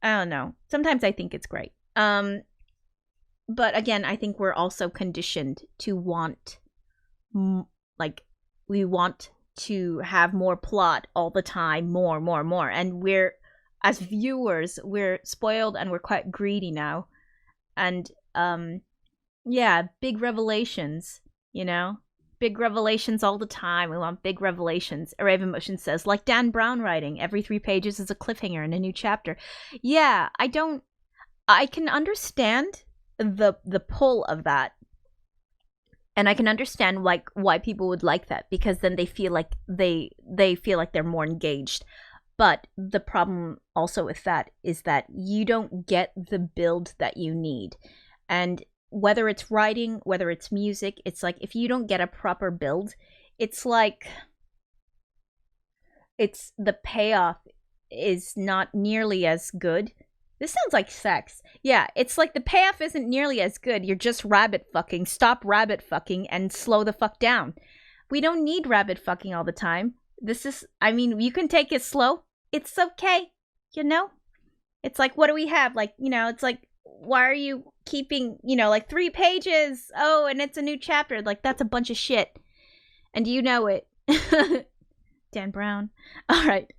[SPEAKER 1] I don't know, sometimes I think it's great, but again, I think we're also conditioned to want we want to have more plot all the time, more, and we're, as viewers, we're spoiled and we're quite greedy now. And yeah, big revelations, you know, big revelations all the time. We want big revelations. Raven Motion says, like Dan Brown writing, every 3 pages is a cliffhanger and a new chapter. Yeah, I can understand the pull of that. And I can understand like why people would like that, because then they feel like they feel like they're more engaged. But the problem also with that is that you don't get the build that you need. And whether it's writing, whether it's music, it's like if you don't get a proper build, it's like the payoff is not nearly as good. This sounds like sex. Yeah, it's like the payoff isn't nearly as good. You're just rabbit fucking. Stop rabbit fucking and slow the fuck down. We don't need rabbit fucking all the time. This is, I mean, you can take it slow. It's okay. You know? It's like, what do we have? Like, you know, it's like, why are you keeping, you know, like 3 pages? Oh, and it's a new chapter. Like, that's a bunch of shit. And you know it. Dan Brown. All right.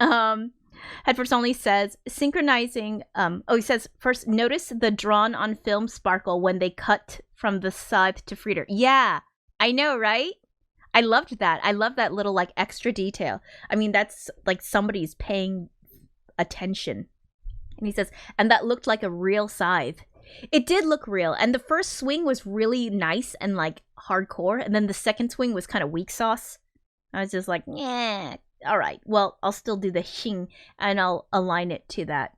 [SPEAKER 1] Headfirst Only says, synchronizing, he says, first, notice the drawn on film sparkle when they cut from the scythe to Frieder. Yeah, I know, right? I loved that. I love that little, like, extra detail. I mean, that's, like, somebody's paying attention. And he says, and that looked like a real scythe. It did look real, and the first swing was really nice and, like, hardcore, and then the second swing was kind of weak sauce. I was just like, yeah. All right, well, I'll still do the shing, and I'll align it to that.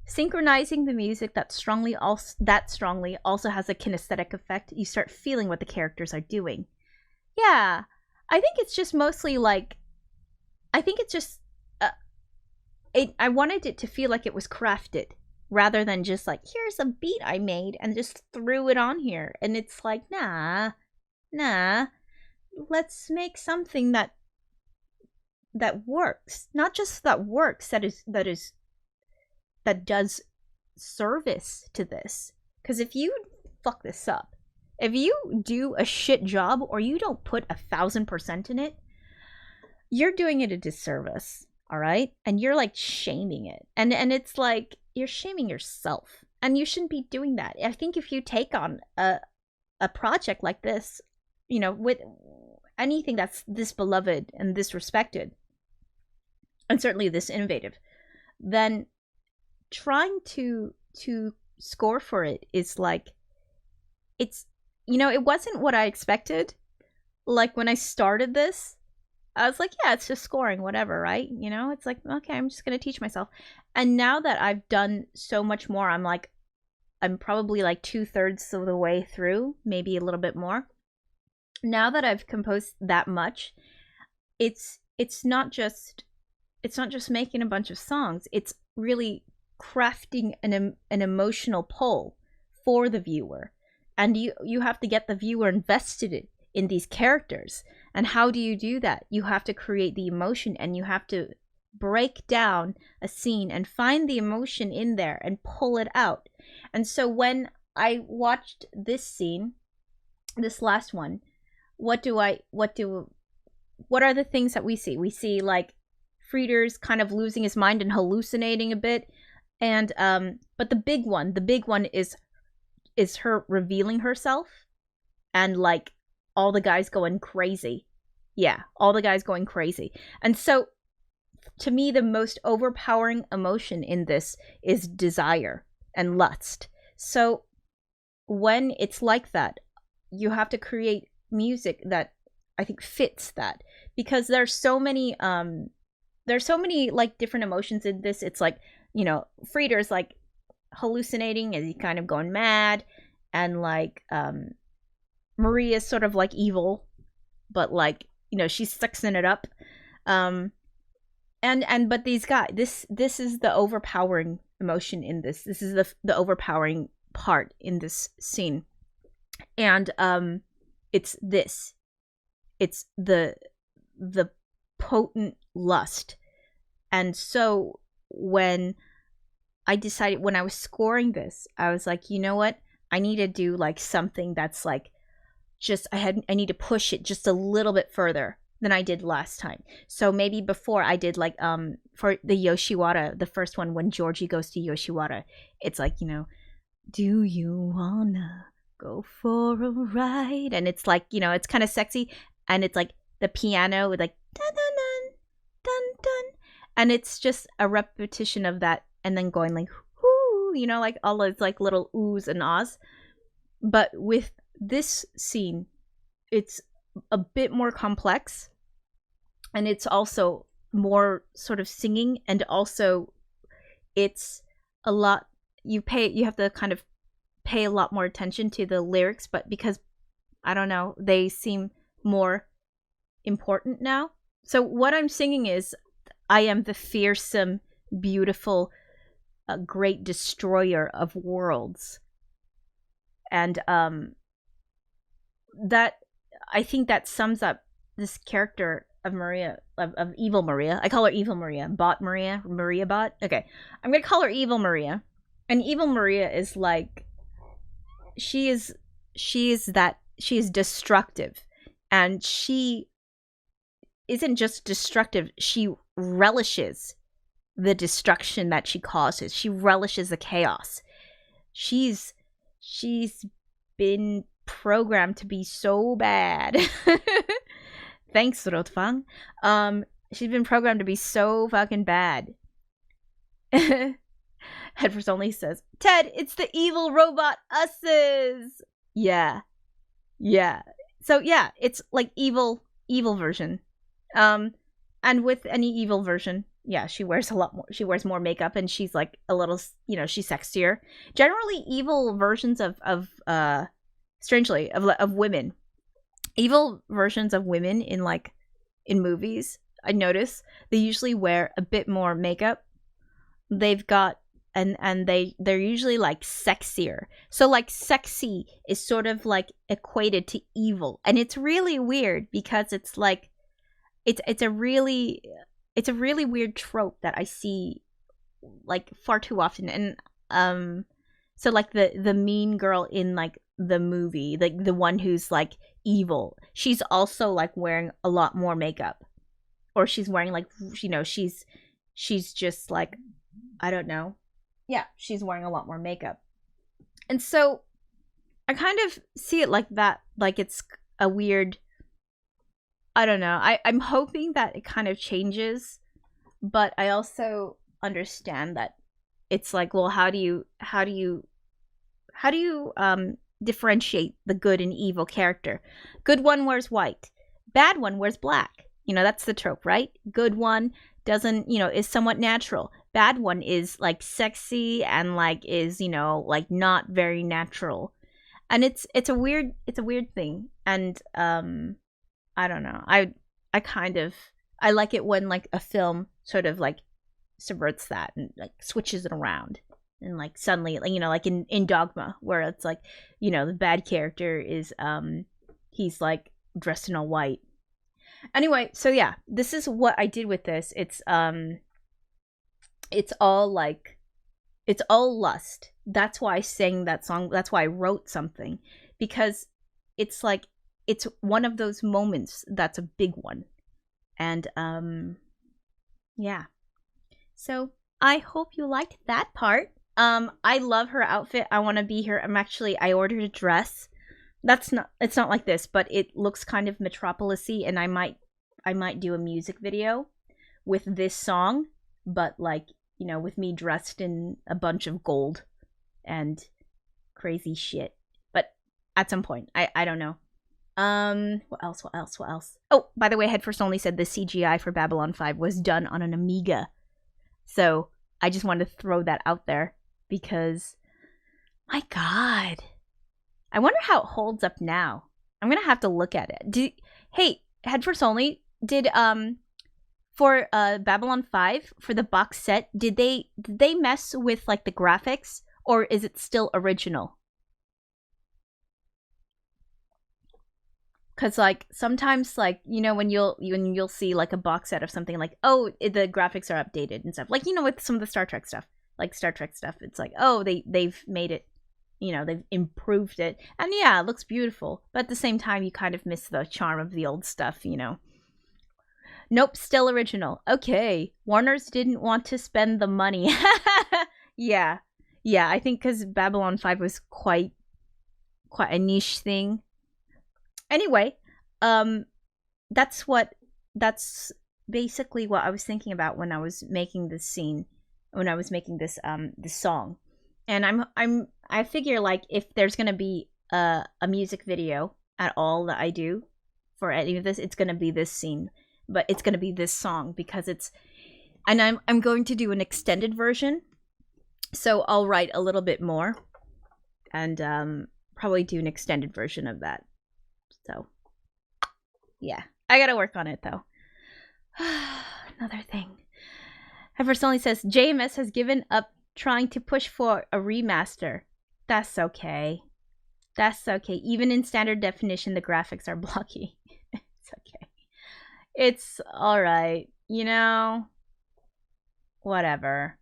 [SPEAKER 1] Synchronizing the music that strongly also has a kinesthetic effect. You start feeling what the characters are doing. Yeah, I think it's just mostly like, I think it's just, I wanted it to feel like it was crafted, rather than just like, here's a beat I made and just threw it on here. And it's like, nah, let's make something that works, not just that works, that does service to this. Because if you fuck this up, if you do a shit job or you don't put 1,000% in it, you're doing it a disservice, all right? And you're like shaming it. And it's like you're shaming yourself. And you shouldn't be doing that. I think if you take on a project like this, you know, with anything that's this beloved and this respected, and certainly this innovative, then trying to score for it is like, it's, you know, it wasn't what I expected. Like when I started this, I was like, yeah, it's just scoring, whatever, right? You know, it's like, okay, I'm just gonna teach myself. And now that I've done so much more, I'm like, I'm probably like 2/3 of the way through, maybe a little bit more. Now that I've composed that much, it's not just making a bunch of songs. It's really crafting an emotional pull for the viewer, and you have to get the viewer invested in these characters. And how do you do that? You have to create the emotion, and you have to break down a scene and find the emotion in there and pull it out. And so when I watched this scene, this last one, what are the things that we see? We see like Frieder's kind of losing his mind and hallucinating a bit. And but the big one is her revealing herself, and like all the guys going crazy. Yeah, all the guys going crazy. And so to me, the most overpowering emotion in this is desire and lust. So when it's like that, you have to create music that I think fits that, because there's so many like different emotions in this. It's like, you know, Frieder's like hallucinating and he's kind of going mad, and like Maria's sort of like evil, but like, you know, she's sexing it up. But these guys, this is the overpowering emotion in this. This is the overpowering part in this scene. And it's the potent lust. And so when I was scoring this, I was like, you know what? I need to do like something that's like, I need to push it just a little bit further than I did last time. So maybe before I did like for the Yoshiwara, the first one, when Georgie goes to Yoshiwara, it's like, you know, do you wanna go for a ride? And it's like, you know, it's kind of sexy, and it's like the piano with like dun dun dun dun dun, and it's just a repetition of that, and then going like whoo, you know, like all those like little oohs and ahs. But with this scene, it's a bit more complex, and it's also more sort of singing, and also it's a lot, you have to kind of pay a lot more attention to the lyrics, but because I don't know, they seem more important now. So what I'm singing is, I am the fearsome, beautiful, great destroyer of worlds. And that, I think that sums up this character of Maria, of Evil Maria. I call her Evil Maria. Bot Maria. Maria Bot. Okay. I'm going to call her Evil Maria. And Evil Maria is like, she is destructive. And she isn't just destructive, she relishes the destruction that she causes. She relishes the chaos. She's been programmed to be so bad. Thanks, Rotfang. She's been programmed to be so fucking bad. Headfirst Only says, Ted, it's the evil robot us's. Yeah. So yeah, it's like evil version. And with any evil version, yeah, she wears more makeup, and she's like a little, you know, she's sexier. Generally, evil versions of strangely, of women, evil versions of women in movies, I notice they usually wear a bit more makeup. They've got and they're usually like sexier. So like sexy is sort of like equated to evil, and it's really weird because it's like it's a really weird trope that I see like far too often. And so like the mean girl in like the movie, like the one who's like evil, she's also like wearing a lot more makeup. or she's wearing like, you know, she's just like, I don't know. Yeah, she's wearing a lot more makeup. And so I kind of see it like that, like it's a weird, I don't know. I'm hoping that it kind of changes, but I also understand that it's like, well, how do you differentiate the good and evil character? Good one wears white, bad one wears black. You know, that's the trope, right? Good one doesn't, you know, is somewhat natural. Bad one is like sexy and like is, you know, like not very natural. And it's a weird thing. And I don't know. I like it when like a film sort of like subverts that and like switches it around. And like suddenly, like, you know, like in Dogma, where it's like, you know, the bad character is he's like dressed in all white. Anyway, so yeah, this is what I did with this. It's all like, it's all lust. That's why I sang that song. That's why I wrote something, because it's like, it's one of those moments that's a big one. And yeah. So I hope you liked that part. I love her outfit. I want to be her. I ordered a dress. It's not like this, but it looks kind of Metropolis-y, and I might do a music video with this song, but like, you know, with me dressed in a bunch of gold and crazy shit. But at some point, I don't know. What else? Oh, by the way, Headfirst Only said the CGI for Babylon 5 was done on an Amiga. So I just wanted to throw that out there because, my God, I wonder how it holds up now. I'm gonna have to look at it. Hey, Headfirst Only, did for Babylon 5 for the box set, did they mess with like the graphics, or is it still original? Cause like sometimes, like, you know, when you'll see like a box set of something, like, oh, the graphics are updated and stuff, like, you know, with some of the Star Trek stuff, it's like, oh, they've made it, you know, they've improved it, and yeah, it looks beautiful, but at the same time you kind of miss the charm of the old stuff, you know. Nope, still original. Okay, Warner's didn't want to spend the money. yeah, I think because Babylon 5 was quite a niche thing. Anyway, that's basically what I was thinking about when I was making this scene, when I was making this song. And I figure, like, if there's gonna be a music video at all that I do for any of this, it's gonna be this scene, but it's gonna be this song, because I'm going to do an extended version, so I'll write a little bit more and probably do an extended version of that. So, yeah. I gotta work on it, though. Another thing. Headfirst Only says, JMS has given up trying to push for a remaster. That's okay. Even in standard definition, the graphics are blocky. It's okay. It's alright. You know? Whatever.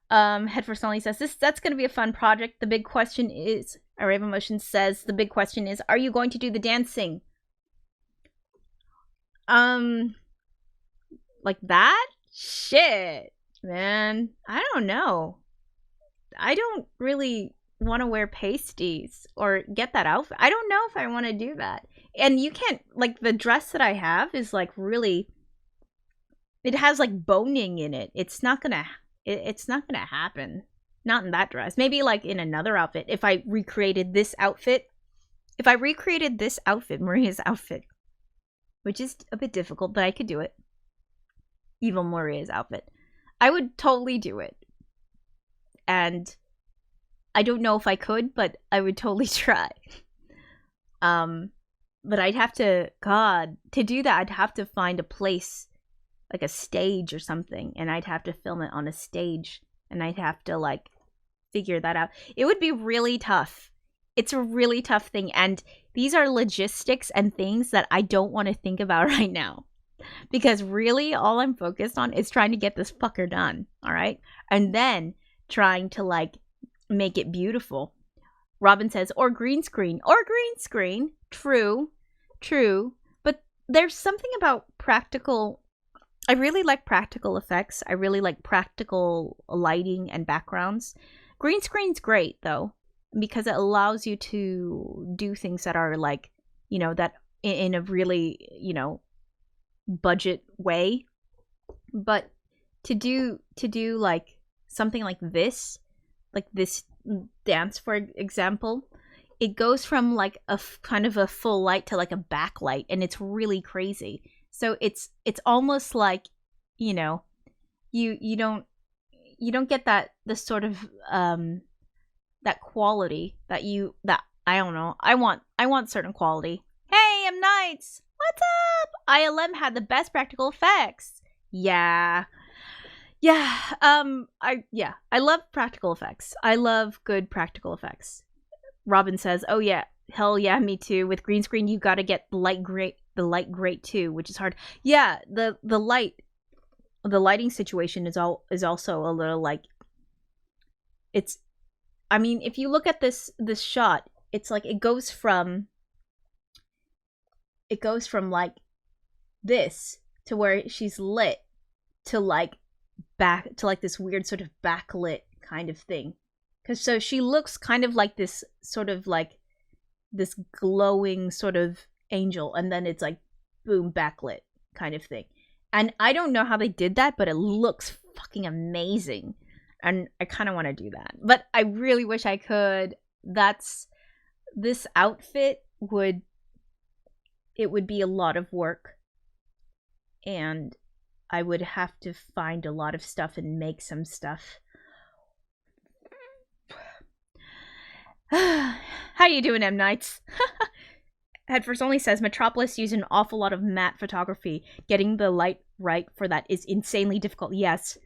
[SPEAKER 1] Headfirst Only says, that's gonna be a fun project. The big question is... Array Emotion says, the big question is, are you going to do the dancing? Like that? Shit, man. I don't know. I don't really want to wear pasties or get that outfit. I don't know if I want to do that. And you can't, like, the dress that I have is, like, really... It has, like, boning in it. It's not gonna happen. Not in that dress. Maybe like in another outfit. If I recreated this outfit, Maria's outfit, which is a bit difficult, but I could do it. Evil Maria's outfit. I would totally do it. And I don't know if I could, but I would totally try. But I'd have to, to do that, I'd have to find a place, like a stage or something, and I'd have to film it on a stage. And I'd have to, like, figure that out. It would be really tough. It's a really tough thing. And these are logistics and things that I don't want to think about right now. Because really, all I'm focused on is trying to get this fucker done. All right? And then trying to, like, make it beautiful. Robin says, or green screen. True. But there's something about practical. I really like practical effects. I really like practical lighting and backgrounds. Green screen's great though, because it allows you to do things that are like, that in a really, budget way. But to do like something like this dance, for example, it goes from like a kind of a full light to like a backlight, and it's really crazy. So it's almost like, you don't get the sort of that quality that I don't know. I want certain quality. Hey, M Nights, what's up? ILM had the best practical effects. Yeah. I love practical effects. I love good practical effects. Robin says, "Oh yeah, hell yeah, me too. With green screen, you got to get the light great too, which is hard. Yeah, the lighting situation is also a little like, it's. I mean, if you look at this shot, it's like it goes from like this to where she's lit to like back to like this weird sort of backlit kind of thing. Because so she looks kind of like this sort of like this glowing sort of angel, and then it's like boom, backlit kind of thing. And I don't know how they did that, but it looks fucking amazing. And I kind of want to do that. But I really wish I could. This outfit would be a lot of work. And I would have to find a lot of stuff and make some stuff. How you doing, M Nights? Headfirst only says Metropolis used an awful lot of matte photography. Getting the light right for that is insanely difficult. Yes.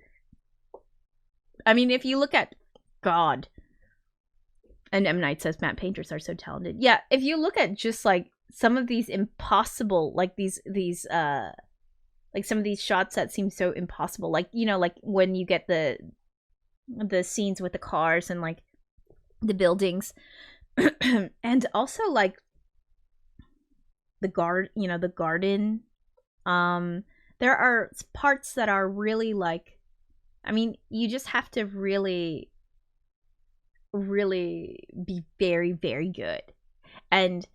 [SPEAKER 1] I mean, if you look at God, and M Night says matte painters are so talented. Yeah, if you look at just like some of these impossible, like these like some of these shots that seem so impossible, like like when you get the scenes with the cars and like the buildings, and also like the garden. There are parts that are really like, I mean, you just have to really be very, very good. And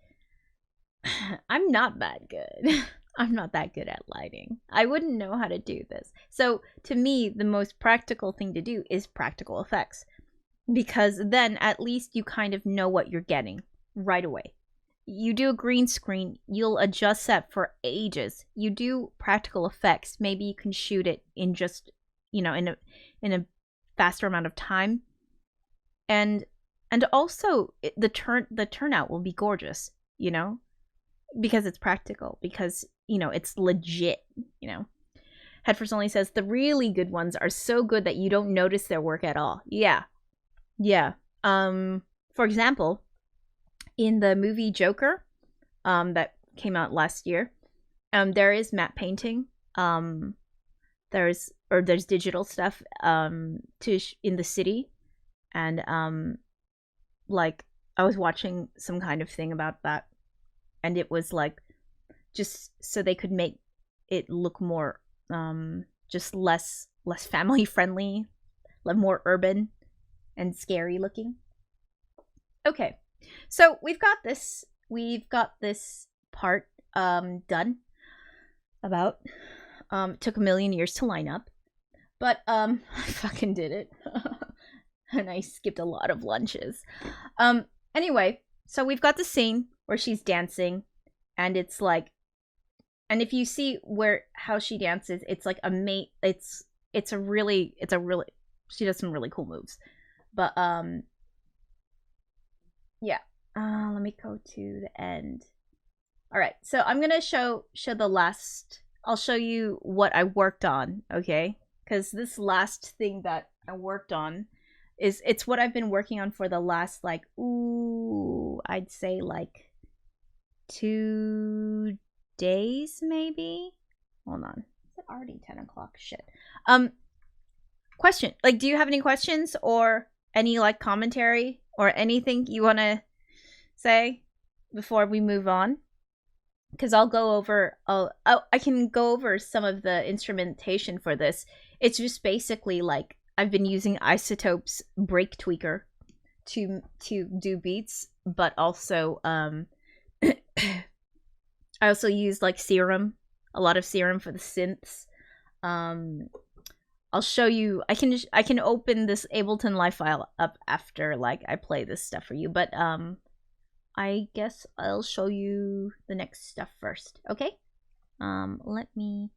[SPEAKER 1] I'm not that good. I'm not that good at lighting. I wouldn't know how to do this. So to me, the most practical thing to do is practical effects. Because then at least you kind of know what you're getting right away. You do a green screen, you'll adjust that for ages. You do practical effects, maybe you can shoot it in just, in a faster amount of time. And also the turnout will be gorgeous, because it's practical, because it's legit. Headfirst only says the really good ones are so good that you don't notice their work at all. Yeah. For example, in the movie Joker, that came out last year, there is matte painting. There's digital stuff in the city, and like I was watching some kind of thing about that, and it was like just so they could make it look more just less family friendly, more urban and scary looking. Okay, so we've got this part done. About took a million years to line up, but I fucking did it. And I skipped a lot of lunches. Anyway, so we've got the scene where she's dancing, and it's like, and if you see how she dances, it's like it's a really she does some really cool moves. But yeah. Let me go to the end. All right, so I'm gonna show the last. I'll show you what I worked on, okay? Because this last thing that I worked on it's what I've been working on for the last like I'd say like 2 days maybe. Hold on, is it already 10 o'clock? Shit. Question, like, do you have any questions or any like commentary or anything you want to say before we move on? because I'll go over. I can go over some of the instrumentation for this. It's just basically like I've been using Isotope's break tweaker to do beats, but also I also use like Serum, a lot of Serum for the synths. I'll show you. I can open this Ableton Live file up after like I play this stuff for you, but I guess I'll show you the next stuff first. Okay. Let me.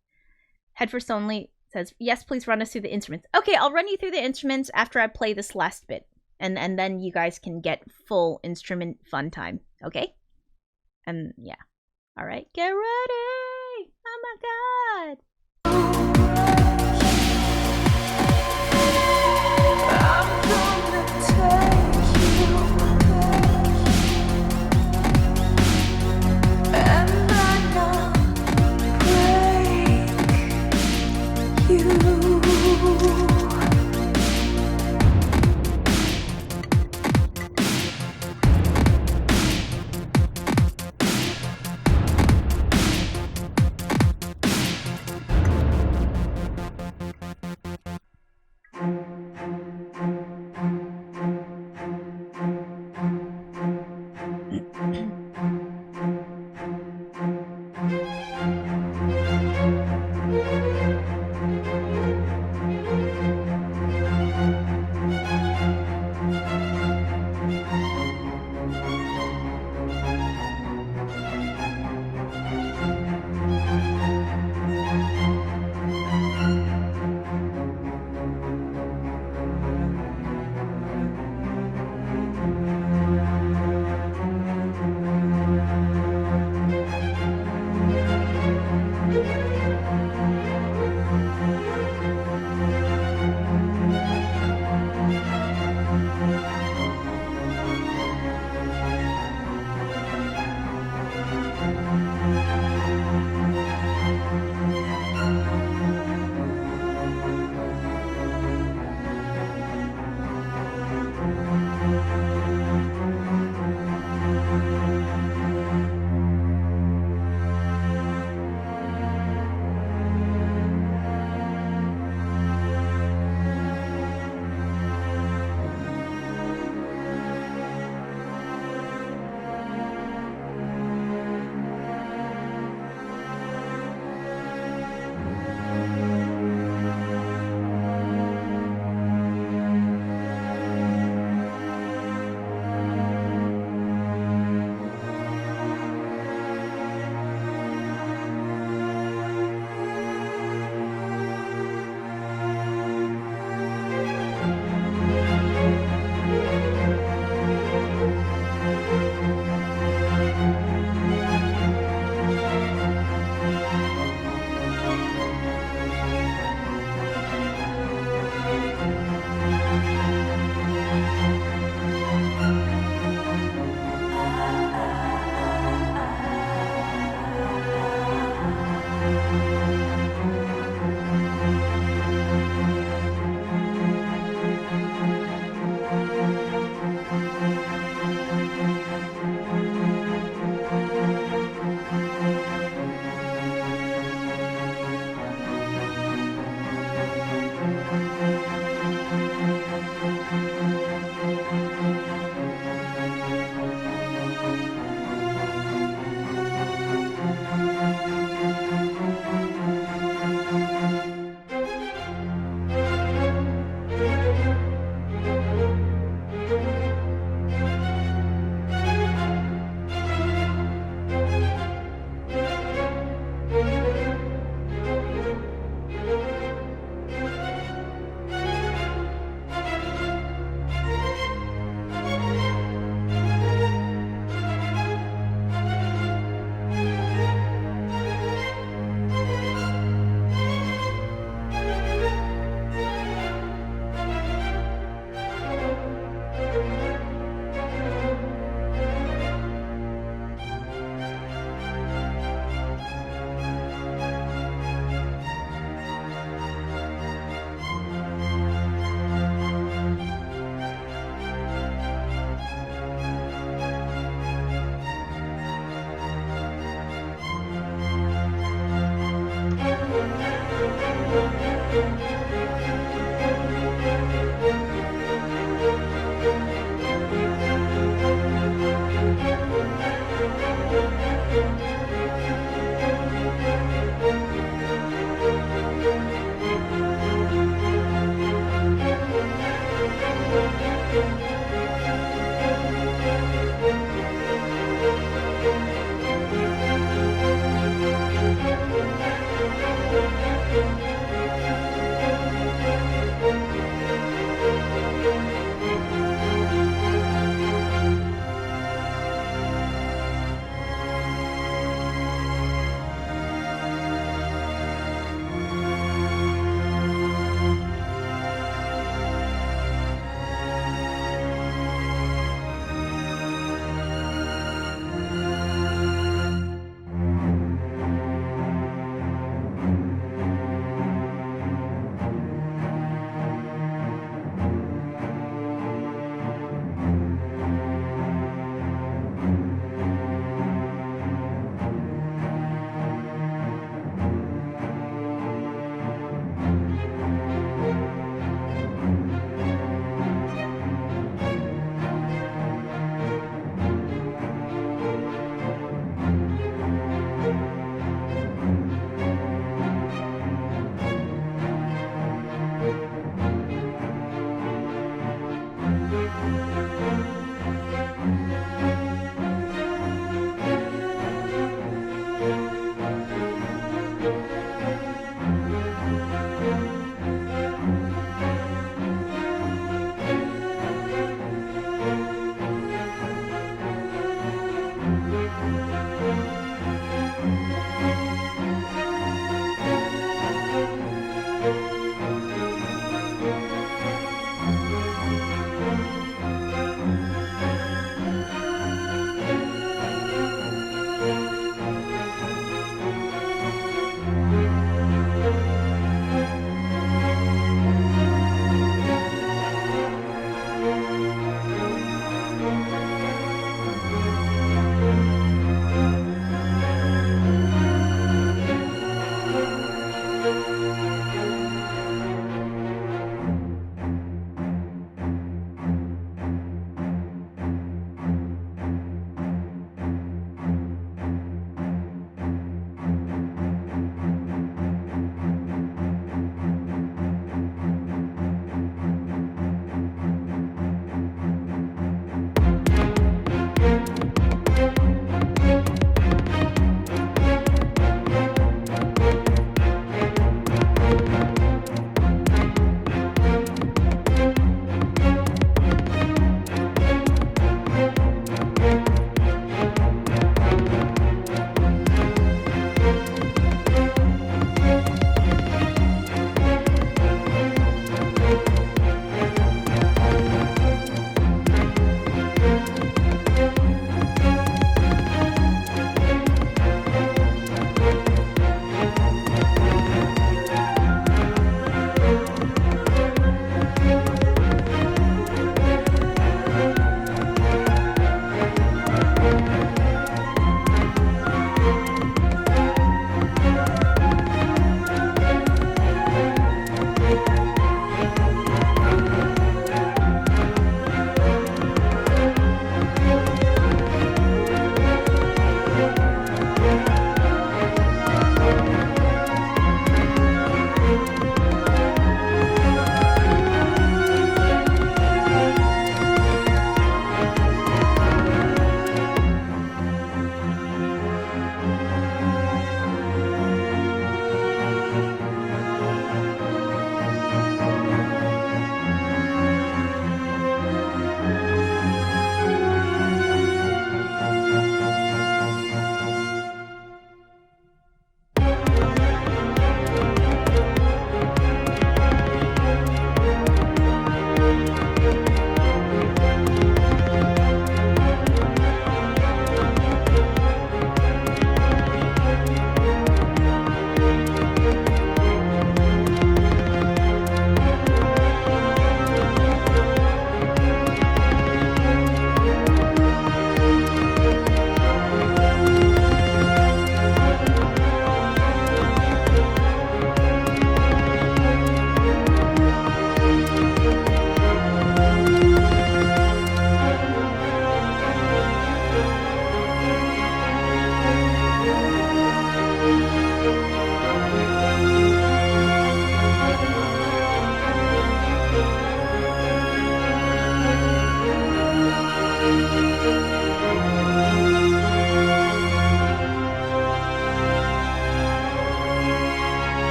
[SPEAKER 1] Head first only says yes. Please run us through the instruments. Okay, I'll run you through the instruments after I play this last bit, and then you guys can get full instrument fun time. Okay. And yeah. All right, get ready. Oh my god.
[SPEAKER 2] I'm gonna take you and I'm gonna break you.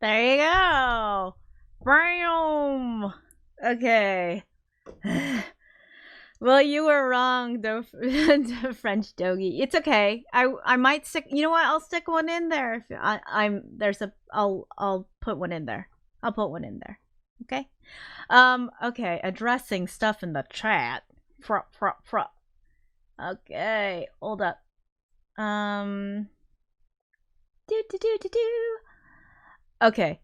[SPEAKER 1] There you go. Bam. Okay. Well, you were wrong, the French doggy. It's okay. I might stick. You know what? I'll stick one in there. If I'm there's a. I'll put one in there. I'll put one in there. Okay. Okay. Addressing stuff in the chat. Okay. Hold up. Do. Okay.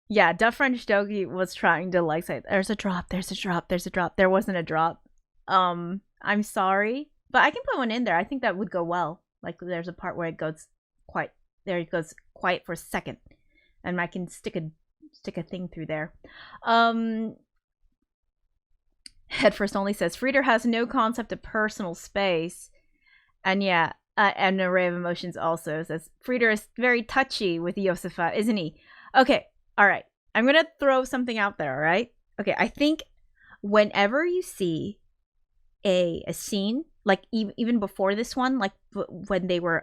[SPEAKER 1] Yeah, the French doggy was trying to like say there's a drop. There wasn't a drop. I'm sorry, but I can put one in there. I think that would go well. Like there's a part where it goes quiet. There it goes quiet for a second, and I can stick a thing through there. Headfirst only says Frieder has no concept of personal space, and yeah, and Array of Emotions also says Frieder is very touchy with Josephat, isn't he? Okay, all right. I'm gonna throw something out there. All right. Okay, I think whenever you see a scene like even before this one, like when they were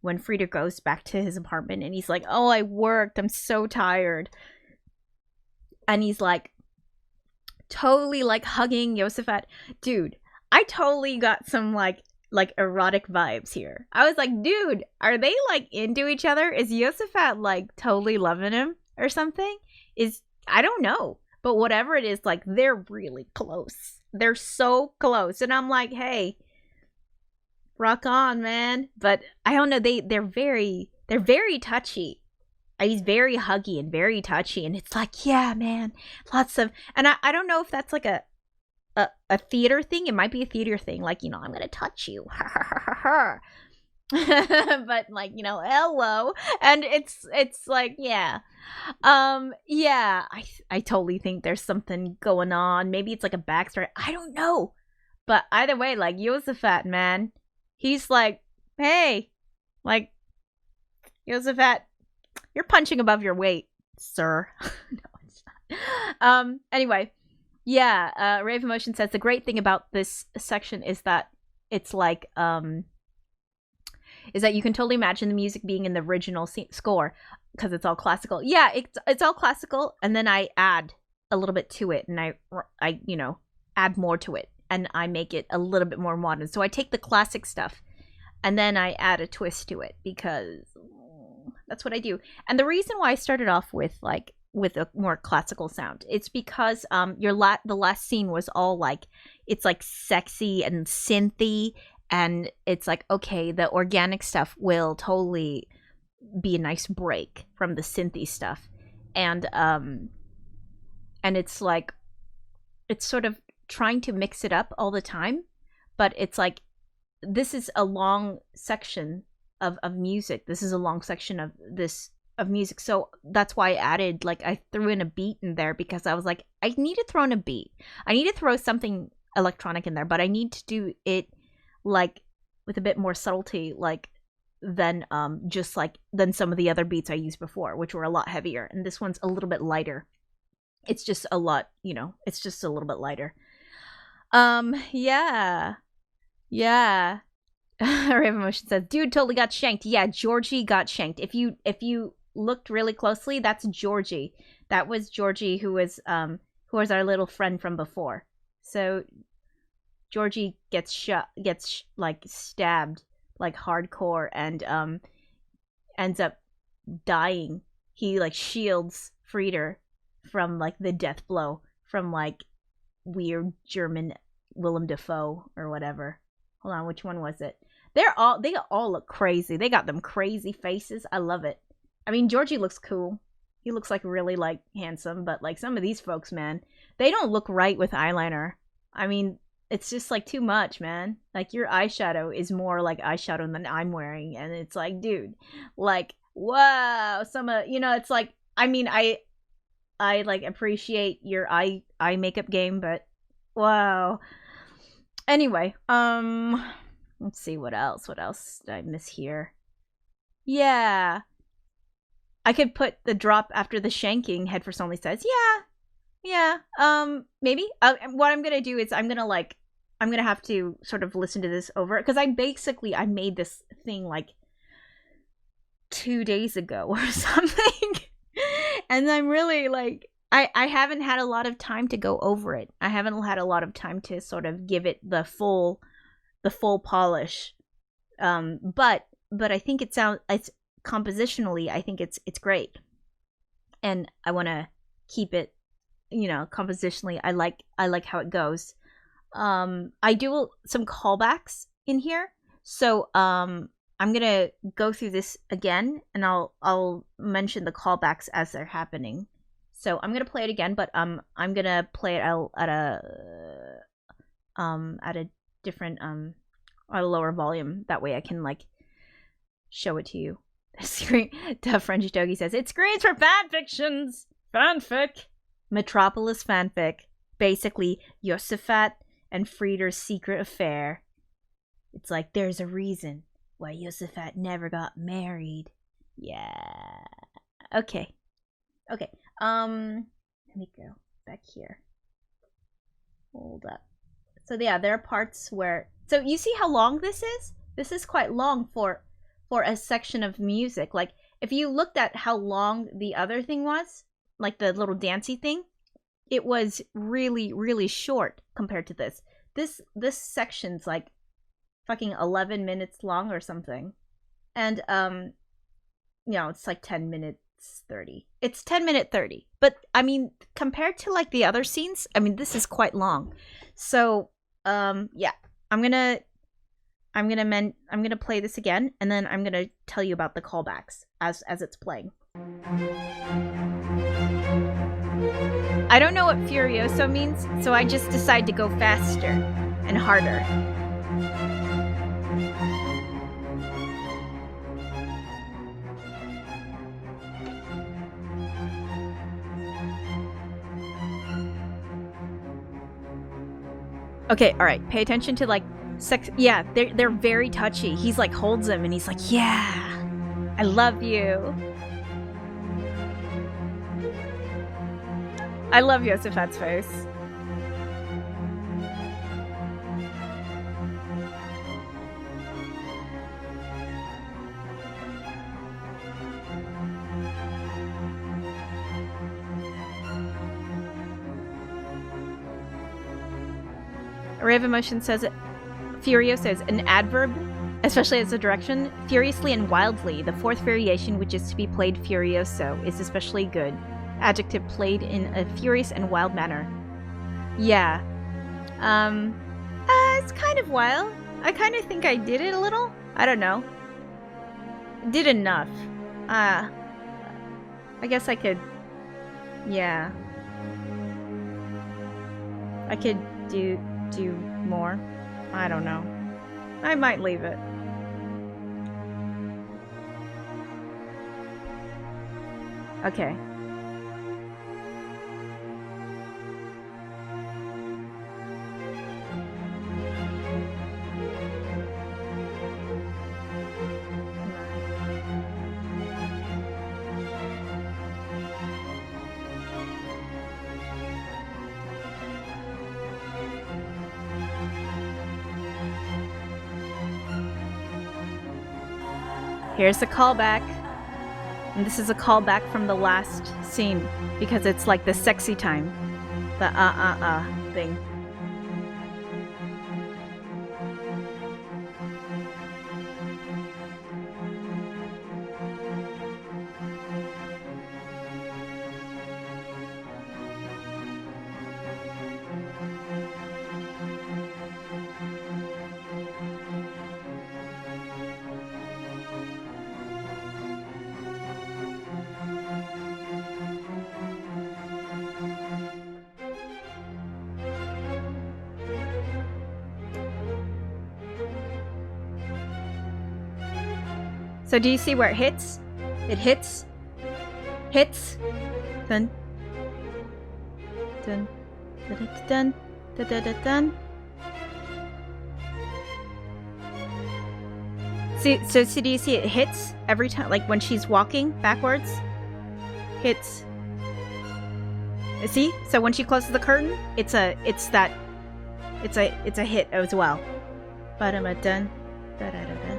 [SPEAKER 1] when Frieder goes back to his apartment and he's like, "Oh, I worked. I'm so tired," and he's like totally like hugging Josephat. Dude, I totally got some like erotic vibes here. I was like, dude, are they like into each other? Is Josephat like totally loving him or something? I don't know. But whatever it is, like they're really close. They're so close. And I'm like, hey, rock on, man. But I don't know, they're very touchy. He's very huggy and very touchy, and it's like, yeah, man, lots of, and I don't know if that's like a theater thing. It might be a theater thing, like, you know, I'm gonna touch you, but like, you know, hello, and it's like, yeah, yeah, I totally think there's something going on. Maybe it's like a backstory. I don't know, but either way, like Josephat, man, he's like, hey, like Josephat, you're punching above your weight, sir. No, it's not. Anyway, yeah, Rave Emotion says the great thing about this section is that it's like, is that you can totally imagine the music being in the original score because it's all classical. Yeah, it's all classical, and then I add a little bit to it, and I you know, add more to it, and I make it a little bit more modern. So I take the classic stuff, and then I add a twist to it because that's what I do. And the reason why I started off with a more classical sound, it's because the last scene was all like, it's like sexy and synthy, and it's like, okay, the organic stuff will totally be a nice break from the synthy stuff, and it's like, it's sort of trying to mix it up all the time, but it's like, this is a long section of music. This is a long section of music, so that's why I added, like, I threw in a beat in there because I was like, I need to throw in a beat. I need to throw something electronic in there, but I need to do it like with a bit more subtlety, like than some of the other beats I used before, which were a lot heavier, and this one's a little bit lighter. It's just a lot, you know, it's just a little bit lighter. Yeah. Rave Emotion says, dude totally got shanked. Yeah, Georgie got shanked. If you looked really closely, that's Georgie. That was Georgie, who was our little friend from before. So Georgie gets stabbed like hardcore, and ends up dying. He like shields Frieder from like the death blow from like weird German Willem Dafoe or whatever. Hold on, which one was it? They all look crazy. They got them crazy faces. I love it. I mean, Georgie looks cool. He looks like really like handsome, but like some of these folks, man, they don't look right with eyeliner. I mean, it's just like too much, man. Like your eyeshadow is more like eyeshadow than I'm wearing, and it's like, dude, like, wow, it's like, I mean, I like appreciate your eye makeup game, but wow. Anyway, let's see what else did I miss here. Yeah, I could put the drop after the shanking. Headfirst only says, yeah, maybe. What I'm gonna do is I'm gonna have to sort of listen to this over, because I made this thing like 2 days ago or something. And I'm really like, I haven't had a lot of time to go over it. I haven't had a lot of time to sort of give it the full polish. But I think it's compositionally, I think it's great. And I want to keep it, compositionally. I like how it goes. I do some callbacks in here. So, I'm gonna go through this again, and I'll mention the callbacks as they're happening. So I'm gonna play it again, but I'm gonna play it at a different at a lower volume. That way I can like show it to you. Screen. The French Doggy says it screams for fanfictions. Fanfic. Metropolis fanfic. Basically, Yosefat and Frieder's secret affair. It's like there's a reason why Yosefat never got married. Yeah. Okay. Let me go back here. Hold up. So yeah, there are parts where... So you see how long this is? This is quite long for a section of music. Like, if you looked at how long the other thing was, like the little dancey thing, it was really, really short compared to this. This section's like fucking 11 minutes long or something. And, it's like 10 minutes 30. It's 10-minute 30. But, I mean, compared to like the other scenes, I mean, this is quite long. So, yeah. I'm gonna play this again, and then I'm gonna tell you about the callbacks as it's playing. I don't know what Furioso means, so I just decide to go faster and harder. Okay, all right. Pay attention to like sex. Yeah, they're very touchy. He's like holds him and he's like, "Yeah, I love you." I love Yosefat's face. Array of Emotion says it. Furioso is an adverb, especially as a direction. Furiously and wildly, the fourth variation, which is to be played furioso, is especially good. Adjective played in a furious and wild manner. Yeah. It's kind of wild. I kind of think I did it a little. I don't know. Did enough. I guess I could... Yeah. I could do more. I don't know. I might leave it. Okay. Here's the callback. And this is a callback from the last scene because it's like the sexy time. The thing. So do you see where it hits? It hits, then, dun, dun, dun, dun, dun, dun. See, so do you see it hits every time, like when she's walking backwards? Hits. See? So when she closes the curtain, it's a hit as well. Dun, da da da da.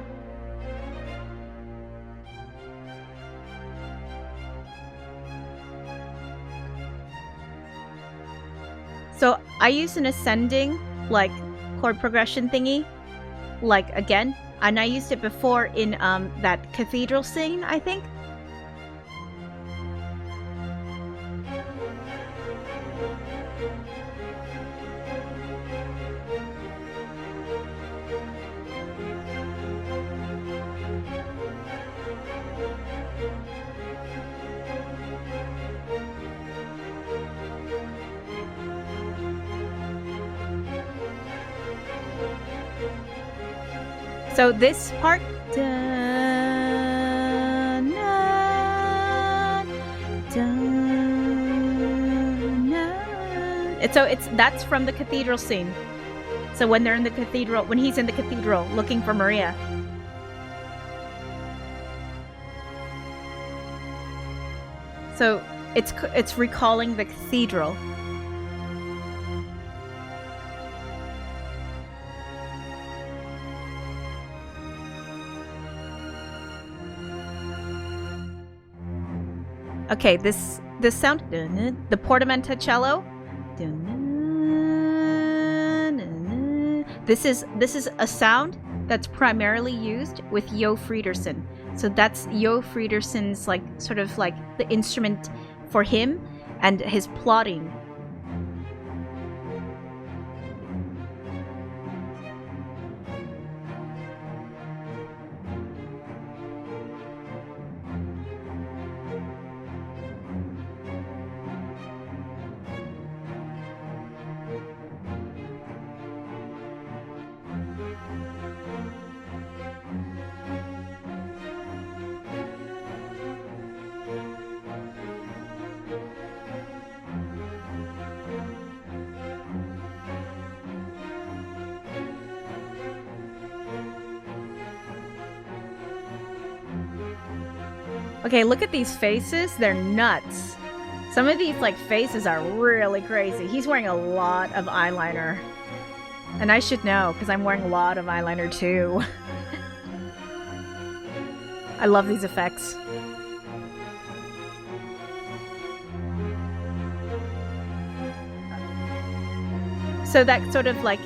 [SPEAKER 1] So I use an ascending, like, chord progression thingy, like, again, and I used it before in that cathedral scene, I think. So this part, that's from the cathedral scene. So when they're in the cathedral, when he's in the cathedral looking for Maria. So it's recalling the cathedral. Okay, this sound, the portamento This is a sound that's primarily used with Jo Friedersen. So that's Jo Friedersen's, like, sort of like the instrument for him and his plotting. Okay, look at these faces. They're nuts. Some of these, like, faces are really crazy. He's wearing a lot of eyeliner. And I should know, because I'm wearing a lot of eyeliner too. I love these effects. So that sort of like...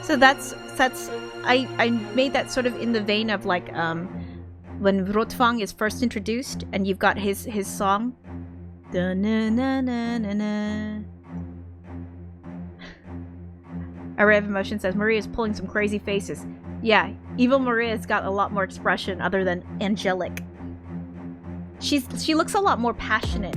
[SPEAKER 1] So that's I made that sort of in the vein of, like, when Rotfang is first introduced and you've got his song. Array of Emotion says Maria's pulling some crazy faces. Yeah, evil Maria's got a lot more expression other than angelic. She looks a lot more passionate.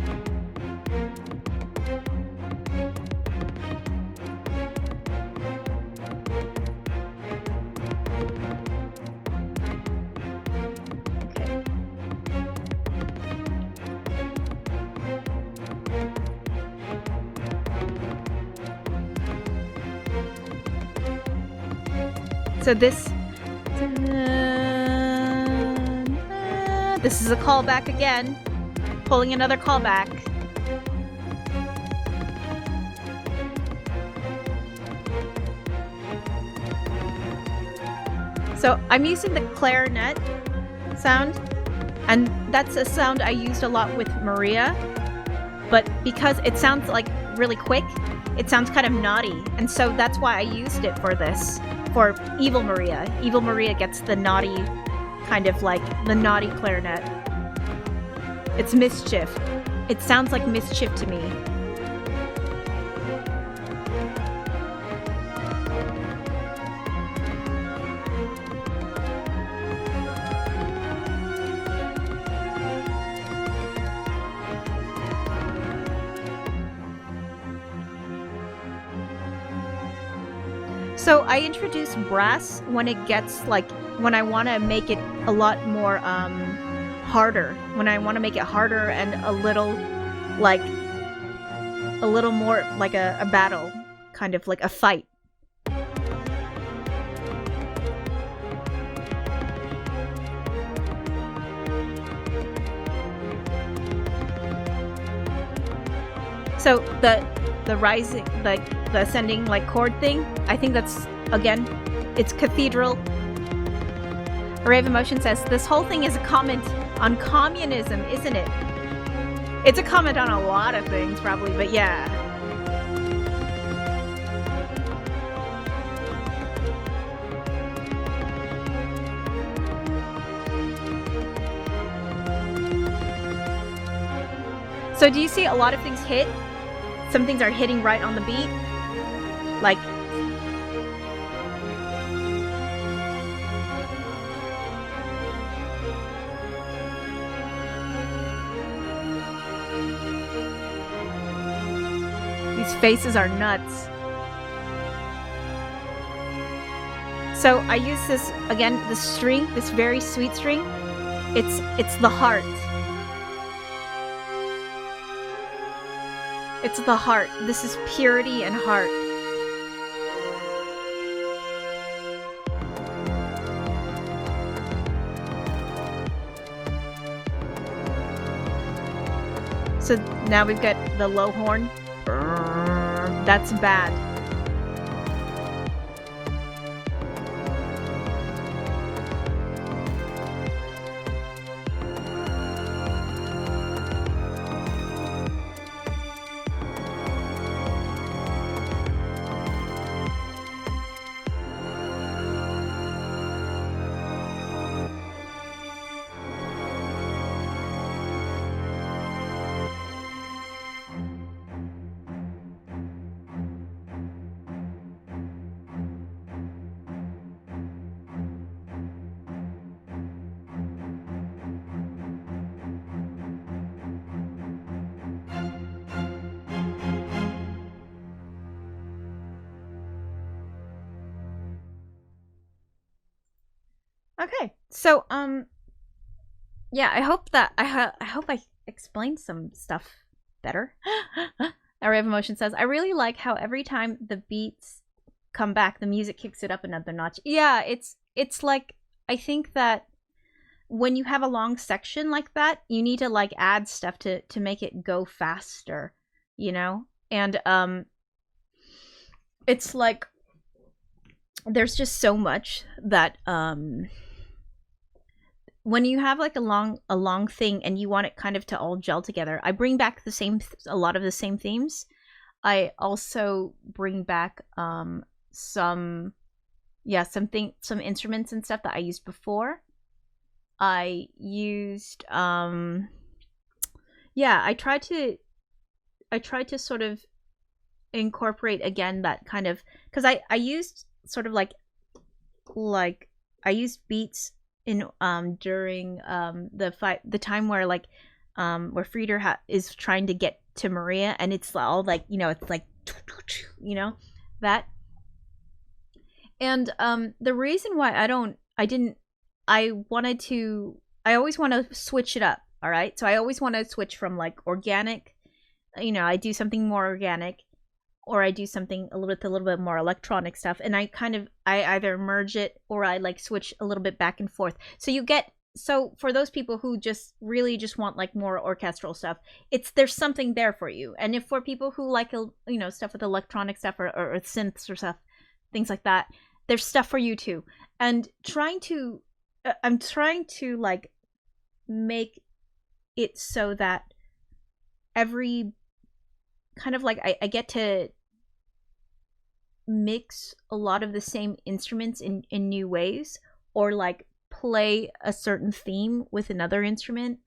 [SPEAKER 1] So this is a callback again, pulling another callback. So I'm using the clarinet sound, and that's a sound I used a lot with Maria, but because it sounds like really quick, it sounds kind of naughty, and so that's why I used it for this. For Evil Maria. Evil Maria gets the naughty, kind of like the naughty clarinet. It's mischief. It sounds like mischief to me. So I introduce brass when it gets, like, when I want to make it a lot more harder. When I want to make it harder and a little more like a battle, kind of like a fight. So the rising, like the ascending, like, chord thing, I think that's, again, it's cathedral. Array of Emotion says, this whole thing is a comment on communism, isn't it? It's a comment on a lot of things, probably, but yeah. So do you see a lot of things hit? Some things are hitting right on the beat. Like, these faces are nuts. So I use this, again, the string, this very sweet string. It's the heart. It's the heart. This is purity and heart. So now we've got the low horn. That's bad. Okay, so yeah, I hope that I hope I explained some stuff better. Array of Emotion says, I really like how every time the beats come back, the music kicks it up another notch. Yeah, it's like, I think that when you have a long section like that, you need to like add stuff to make it go faster, you know? And it's like there's just so much that when you have like a long thing and you want it kind of to all gel together, I bring back a lot of the same themes. I also bring back some instruments and stuff that I used before. I used I tried to sort of incorporate again that kind of, because I used sort of like I used beats in during the time where like where Frieder is trying to get to Maria, and it's all like, you know, it's like, you know, that. And the reason why I always want to switch it up, all right? So I always want to switch from like organic, you know, I do something more organic, or I do something a little bit more electronic stuff, and I either merge it or I like switch a little bit back and forth. So for those people who just really just want like more orchestral stuff, there's something there for you. And if for people who like, you know, stuff with electronic stuff or synths or stuff, things like that, there's stuff for you too. And I'm trying to like make it so that every kind of like I get to mix a lot of the same instruments in new ways, or like play a certain theme with another instrument.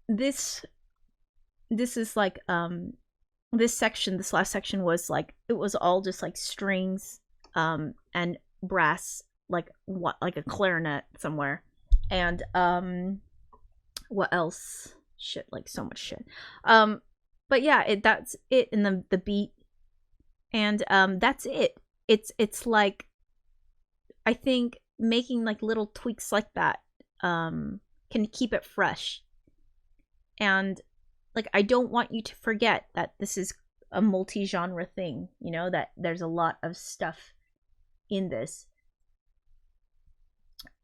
[SPEAKER 1] This is like this last section was like, it was all just like strings and brass, like a clarinet somewhere, and what else? Shit, like so much shit. But yeah, that's it in the beat, and that's it. It's like, I think making like little tweaks like that can keep it fresh. And like, I don't want you to forget that this is a multi-genre thing, you know, that there's a lot of stuff in this.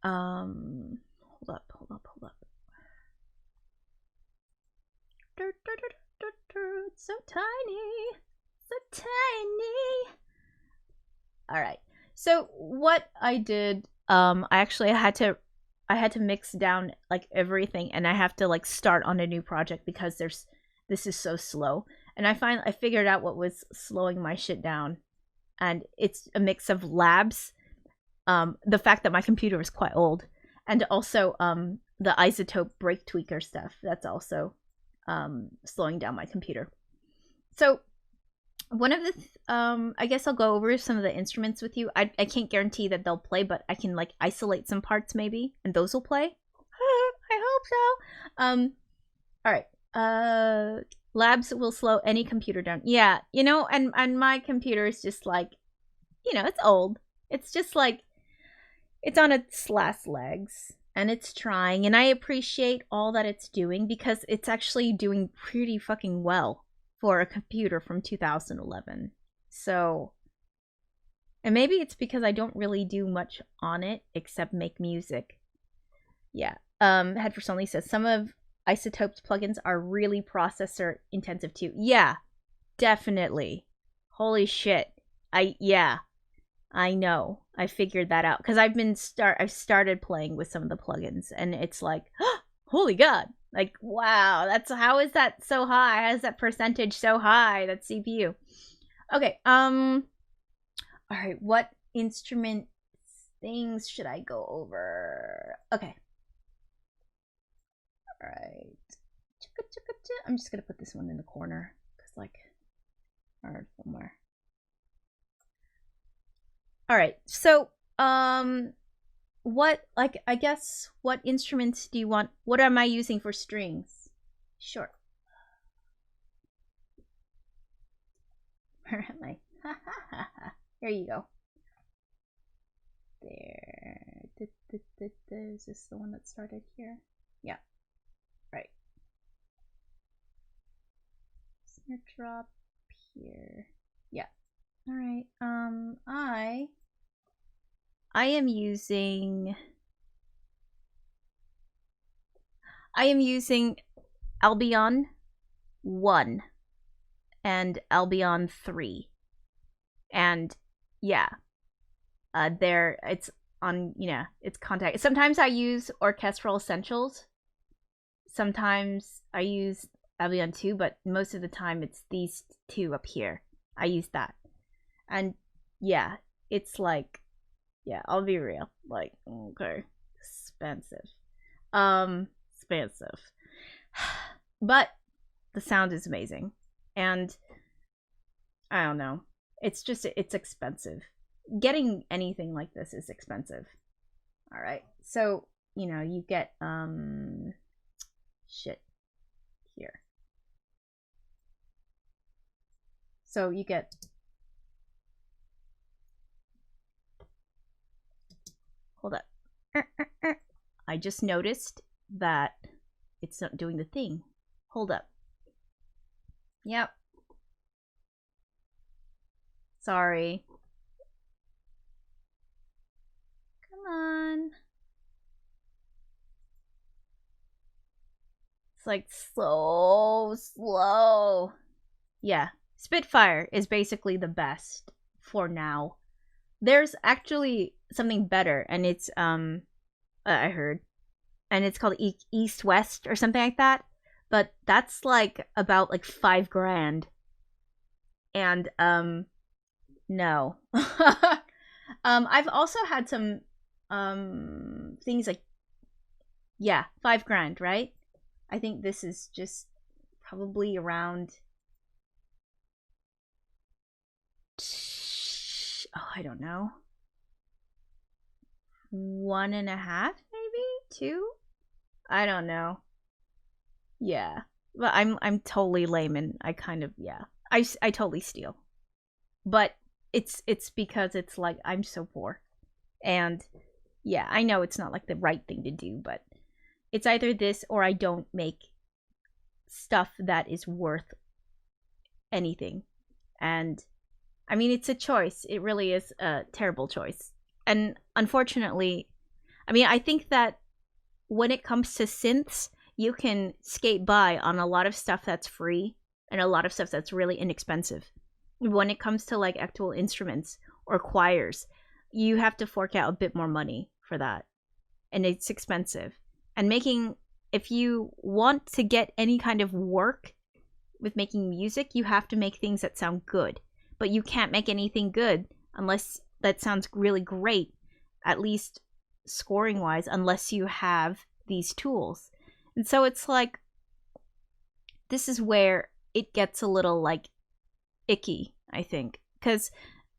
[SPEAKER 1] Hold up. It's so tiny. All right. So what I did, I had to mix down like everything, and I have to like start on a new project because this is so slow. And I figured out what was slowing my shit down, and it's a mix of labs, the fact that my computer is quite old, and also the isotope brake tweaker stuff that's also slowing down my computer. So one of the I guess I'll go over some of the instruments with you. I can't guarantee that they'll play, but I can like isolate some parts maybe, and those will play. I hope so. All right. Labs will slow any computer down. Yeah, you know, and my computer is just like, you know, it's old. It's just like it's on its last legs, and it's trying, and I appreciate all that it's doing because it's actually doing pretty fucking well for a computer from 2011. So, and maybe it's because I don't really do much on it except make music. Yeah. Head for Sony says some of Isotope's plugins are really processor intensive too. Yeah, definitely. Holy shit. I know. I figured that out because I've started playing with some of the plugins, and it's like, holy god. Like, wow, how is that so high? How is that percentage so high? That CPU. Okay, all right, what instrument things should I go over? Okay. All right. I'm just gonna put this one in the corner because, like, or somewhere. All right. So, what, like, I guess, what instruments do you want? What am I using for strings? Sure. Where am I? Here you go. There. Is this the one that started here? Yeah. Right. Snare drop here. Yeah. All right. I am using Albion 1 and Albion 3. And yeah. There it's on, you know, it's contact. Sometimes I use Orchestral Essentials. Sometimes I use Albion 2, but most of the time it's these two up here. I use that. And yeah, it's like, yeah, I'll be real. Like, okay, expensive. Expensive. But the sound is amazing. And I don't know. It's expensive. Getting anything like this is expensive. All right. So, you know, you get shit here. So you get hold up. I just noticed that it's not doing the thing. Hold up. Yep. Sorry. Come on. It's like so slow. Yeah. Spitfire is basically the best for now. There's actually something better, and it's I heard, and it's called East West or something like that. But that's like about like $5,000, and no. I've also had some things like, yeah, $5,000, right? I think this is just probably around. Oh, I don't know. 1.5, maybe 2. I don't know. Yeah, but I'm totally layman. I kind of, yeah. I totally steal, but it's because it's like I'm so poor, and yeah, I know it's not like the right thing to do, but it's either this or I don't make stuff that is worth anything, and I mean, it's a choice. It really is a terrible choice. And unfortunately, I mean, I think that when it comes to synths, you can skate by on a lot of stuff that's free and a lot of stuff that's really inexpensive. When it comes to like actual instruments or choirs, you have to fork out a bit more money for that. And it's expensive. And if you want to get any kind of work with making music, you have to make things that sound good. But you can't make anything good unless that sounds really great, at least scoring wise, unless you have these tools. And so it's like, this is where it gets a little like icky, I think. Because,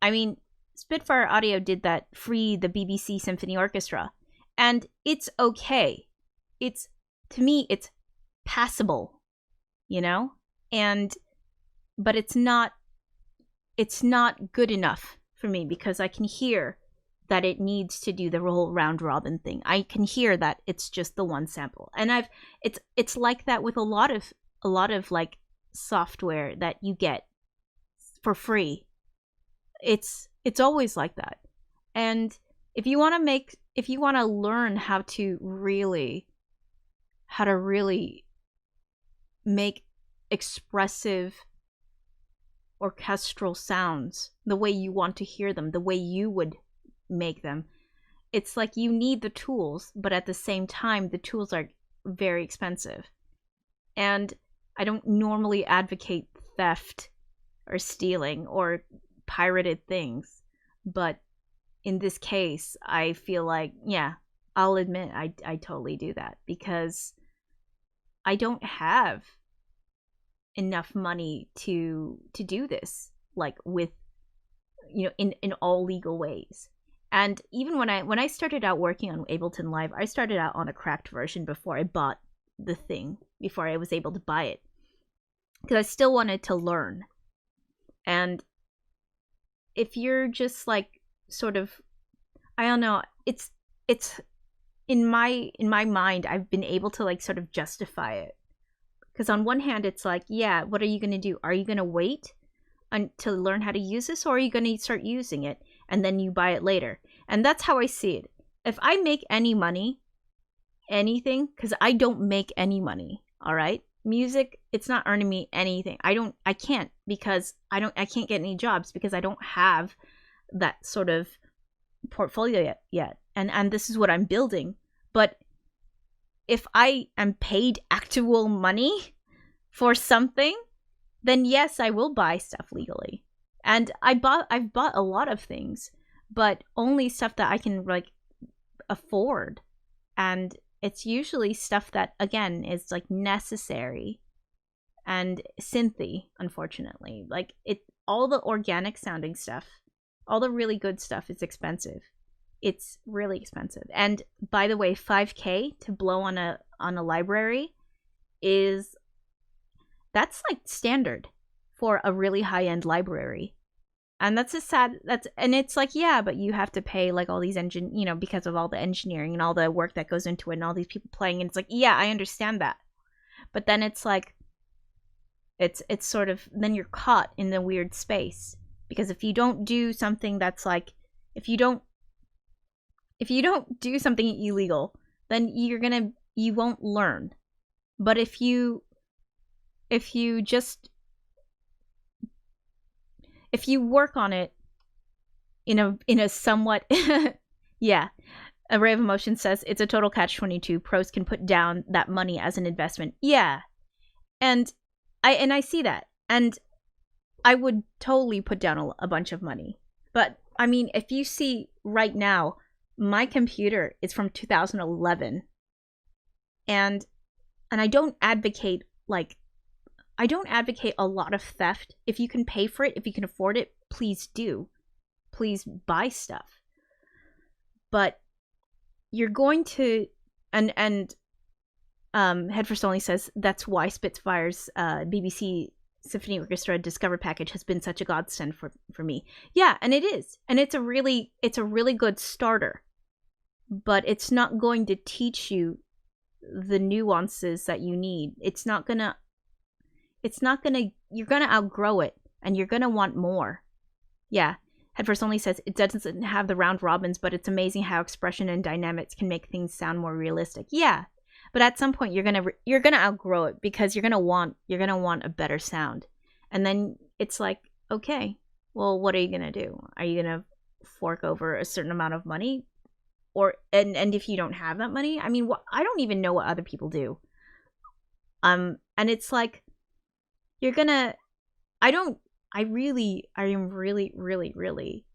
[SPEAKER 1] I mean, Spitfire Audio did that Free the BBC Symphony Orchestra. And it's okay. To me, it's passable, you know? But it's not good enough for me, because I can hear that it needs to do the whole round robin thing. I can hear that it's just the one sample. And it's like that with a lot of like software that you get for free. It's always like that. And if you want to learn how to really make expressive orchestral sounds the way you want to hear them, the way you would make them, it's like you need the tools, but at the same time the tools are very expensive. And I don't normally advocate theft or stealing or pirated things, but in this case I feel like, yeah, I'll admit I totally do that, because I don't have enough money to do this, like, with, you know, in all legal ways. And even when I started out working on Ableton Live, I started out on a cracked version before I bought the thing, before I was able to buy it, because I still wanted to learn. And if you're just like sort of, I don't know, it's in my mind, I've been able to like sort of justify it. Because on one hand, it's like, yeah, what are you going to do? Are you going to wait to learn how to use this, or are you going to start using it and then you buy it later? And that's how I see it. If I make any money, anything, because I don't make any money, all right? Music, it's not earning me anything. I can't, because I can't get any jobs, because I don't have that sort of portfolio yet. And this is what I'm building. But if I am paid actual money for something, then yes, I will buy stuff legally. And I've bought a lot of things, but only stuff that I can like afford. And it's usually stuff that, again, is like necessary and synthy, unfortunately. Like, all the organic sounding stuff, all the really good stuff is expensive. It's really expensive. And by the way, $5,000 to blow on a library that's like standard for a really high-end library. And that's and it's like, yeah, but you have to pay like all these because of all the engineering and all the work that goes into it and all these people playing, and it's like, yeah, I understand that. But then it's like, it's sort of, then you're caught in the weird space, because if you don't do something that's like, if you don't do something illegal, then you won't learn. But if you work on it in a somewhat yeah. Array of Emotion says it's a total catch-22. Pros can put down that money as an investment. Yeah. And I see that. And I would totally put down a bunch of money. But I mean, if you see right now, my computer is from 2011. And I don't advocate a lot of theft. If you can pay for it, if you can afford it, please do. Please buy stuff. But you're going to, and Head First Only says that's why Spitfire's BBC Symphony Orchestra Discover package has been such a godsend for me. Yeah, and it is. And it's a really good starter. But it's not going to teach you the nuances that you need. You're gonna outgrow it, and you're gonna want more. Yeah, Head First Only says it doesn't have the round robins, but it's amazing how expression and dynamics can make things sound more realistic. Yeah, but at some point you're gonna outgrow it, because you're gonna want a better sound, and then it's like, okay, well, what are you gonna do? Are you gonna fork over a certain amount of money, and if you don't have that money, I mean, I don't even know what other people do. And it's like, you're gonna, I am really, really,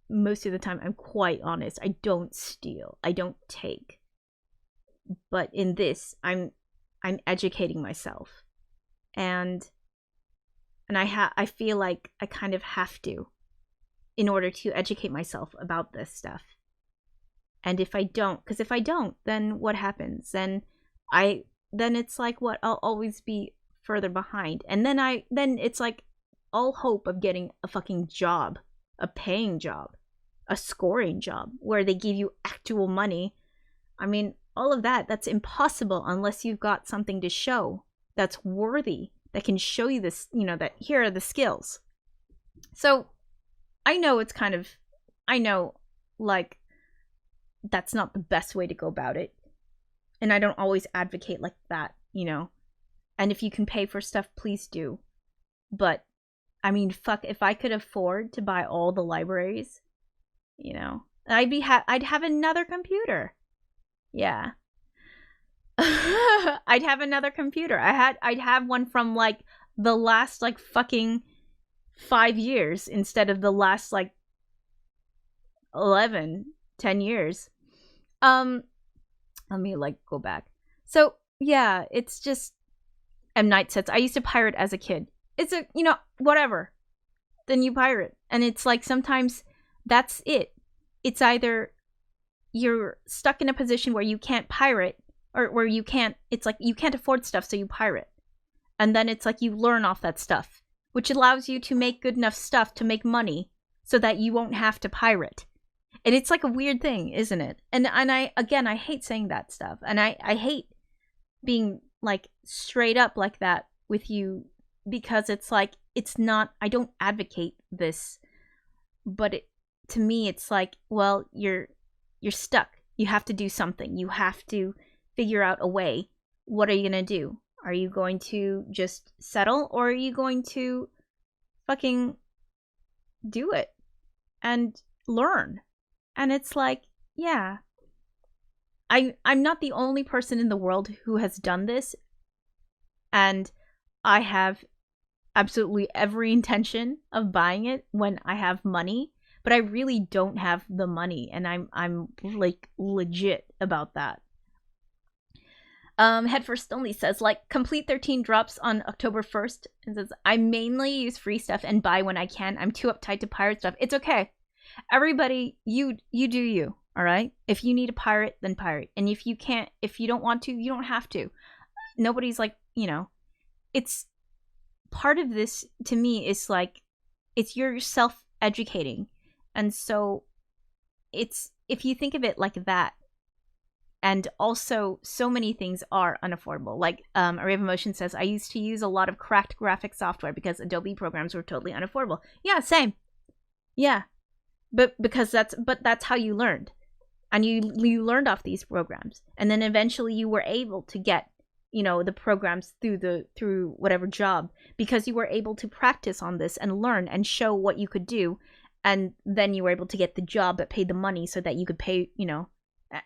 [SPEAKER 1] most of the time, I'm quite honest. I don't steal. I don't take. But in this, I'm educating myself, and I feel like I kind of have to, in order to educate myself about this stuff. And if I don't, then what happens? Then it's like, what, I'll always be further behind. And then it's like all hope of getting a fucking job, a paying job, a scoring job where they give you actual money. I mean, all of that's impossible unless you've got something to show that's worthy, that can show you this, that here are the skills. So I know like, that's not the best way to go about it. And I don't always advocate like that, And if you can pay for stuff, please do. But, I mean, fuck, if I could afford to buy all the libraries, I'd have another computer. Yeah. I'd have another computer. I'd have one from, like, the last, like, fucking 5 years instead of the last, like, 10 years. Let me, like, go back. So, yeah, it's just, M. Night says, I used to pirate as a kid. It's whatever. Then you pirate. And it's like, sometimes that's it. It's either you're stuck in a position where you can't pirate, or where it's like you can't afford stuff, so you pirate. And then it's like you learn off that stuff, which allows you to make good enough stuff to make money so that you won't have to pirate. And it's like a weird thing, isn't it? And I hate saying that stuff. And I hate being like straight up like that with you, because it's like, it's not, I don't advocate this, but to me it's like, well, you're stuck. You have to do something. You have to figure out a way. What are you gonna do? Are you going to just settle, or are you going to fucking do it and learn? And it's like, yeah, I'm not the only person in the world who has done this, and I have absolutely every intention of buying it when I have money, but I really don't have the money, and I'm like legit about that. Headfirst Only says, like, Complete 13 drops on October 1st and says, I mainly use free stuff and buy when I can. I'm too uptight to pirate stuff. It's okay. Everybody, you do you, all right? If you need a pirate, then pirate. And if you don't want to, you don't have to. Nobody's like, it's part of this to me is like, it's your self-educating. And so it's, if you think of it like that, and also so many things are unaffordable. Like Array of Emotion says, I used to use a lot of cracked graphic software because Adobe programs were totally unaffordable. Yeah, same. Yeah. But that's how you learned. And you learned off these programs. And then eventually you were able to get, the programs through whatever job, because you were able to practice on this and learn and show what you could do. And then you were able to get the job that paid the money so that you could pay,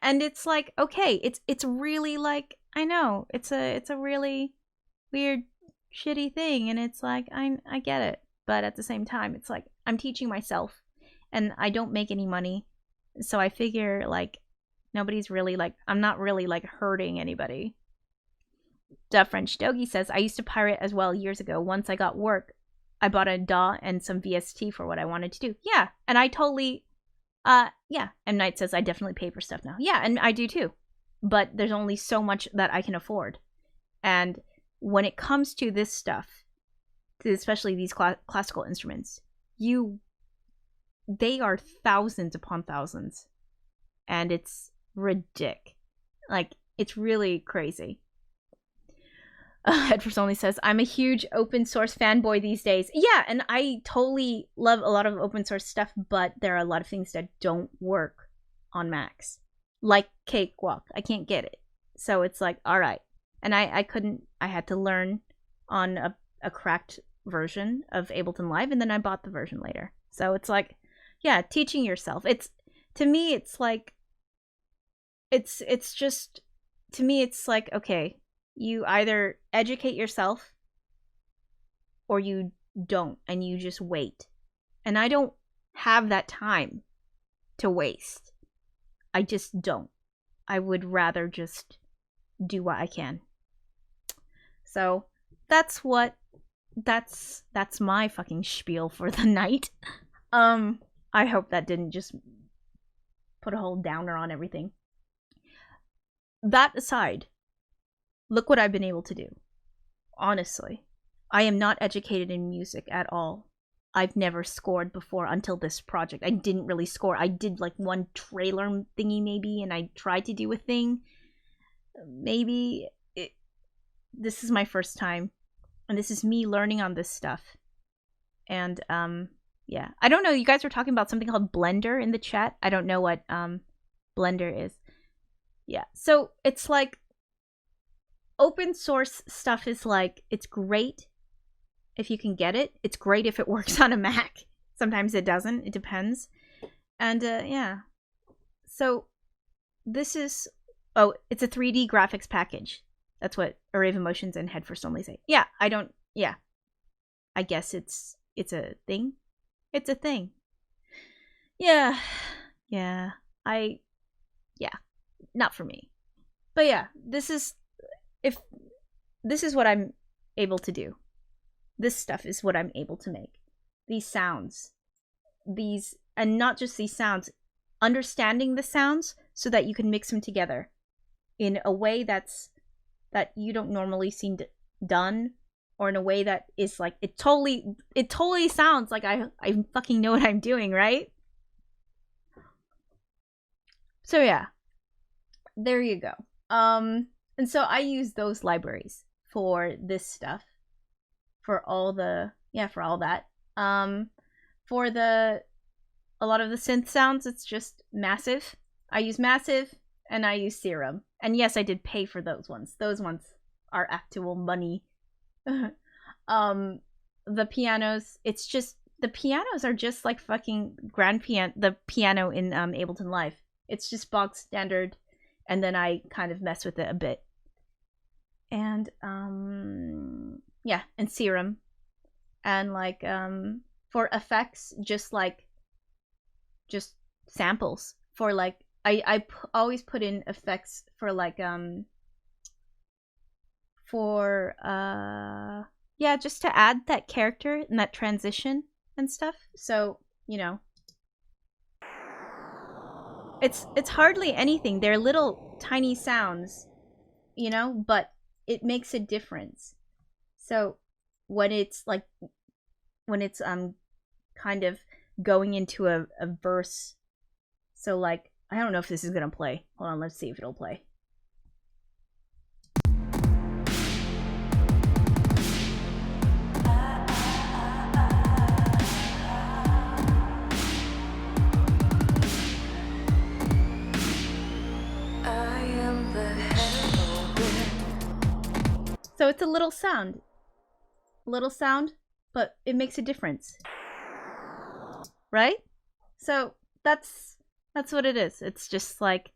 [SPEAKER 1] And it's like, okay, it's really like, I know, it's a really weird, shitty thing, and it's like, I get it, but at the same time, it's like, I'm teaching myself, and I don't make any money, so I figure, like, nobody's really, like, I'm not really, like, hurting anybody. The French Dogie says, I used to pirate as well years ago. Once I got work, I bought a DAW and some VST for what I wanted to do. Yeah, and I totally... yeah, M. Night says, I definitely pay for stuff now. Yeah, and I do too. But there's only so much that I can afford. And when it comes to this stuff, especially these classical instruments, they are thousands upon thousands. And it's ridiculous. Like, it's really crazy. Headfirst Only says, I'm a huge open source fanboy these days. Yeah, and I totally love a lot of open source stuff, but there are a lot of things that don't work on Macs. Like Cakewalk. I can't get it. So it's like, alright. And I had to learn on a cracked version of Ableton Live, and then I bought the version later. So it's like, yeah, teaching yourself. It's, to me, it's like, it's just, to me, it's like, okay, you either educate yourself or you don't, and you just wait. And I don't have that time to waste. I just don't. I would rather just do what I can. So that's my fucking spiel for the night. I hope that didn't just put a whole downer on everything. That aside, look what I've been able to do. Honestly, I am not educated in music at all. I've never scored before until this project. I didn't really score. I did like one trailer thingy maybe, and I tried to do a thing. Maybe this is my first time, and this is me learning on this stuff. And yeah, I don't know. You guys were talking about something called Blender in the chat. I don't know what Blender is. Yeah, so it's like open source stuff is like, it's great if you can get it. It's great if it works on a Mac. Sometimes it doesn't. It depends. And yeah. So this is, oh, it's a 3D graphics package. That's what Array of Emotions and Head First Only say. Yeah, yeah. I guess it's a thing. It's a thing. Yeah. Yeah. Not for me. But yeah, this is what I'm able to do. This stuff is what I'm able to make. These sounds. And not just these sounds, understanding the sounds so that you can mix them together in a way that you don't normally see done, or in a way that is like, it totally sounds like I fucking know what I'm doing, right? So yeah. There you go. And so I use those libraries for this stuff. For all that. For a lot of the synth sounds, it's just Massive. I use Massive and I use Serum. And yes, I did pay for those ones. Those ones are actual money. The pianos, it's just, the pianos are just like fucking the piano in Ableton Live. It's just bog standard, and then I kind of mess with it a bit. And yeah, and Serum. And like for effects, just samples. For like, I always put in effects for like yeah, just to add that character and that transition and stuff. So, you know, it's hardly anything. They're little tiny sounds, you know, but it makes a difference. So when it's kind of going into a verse, so like, I don't know if this is gonna play. Hold on, let's see if it'll play. So it's a little sound, but it makes a difference, right? So that's what it is. It's just like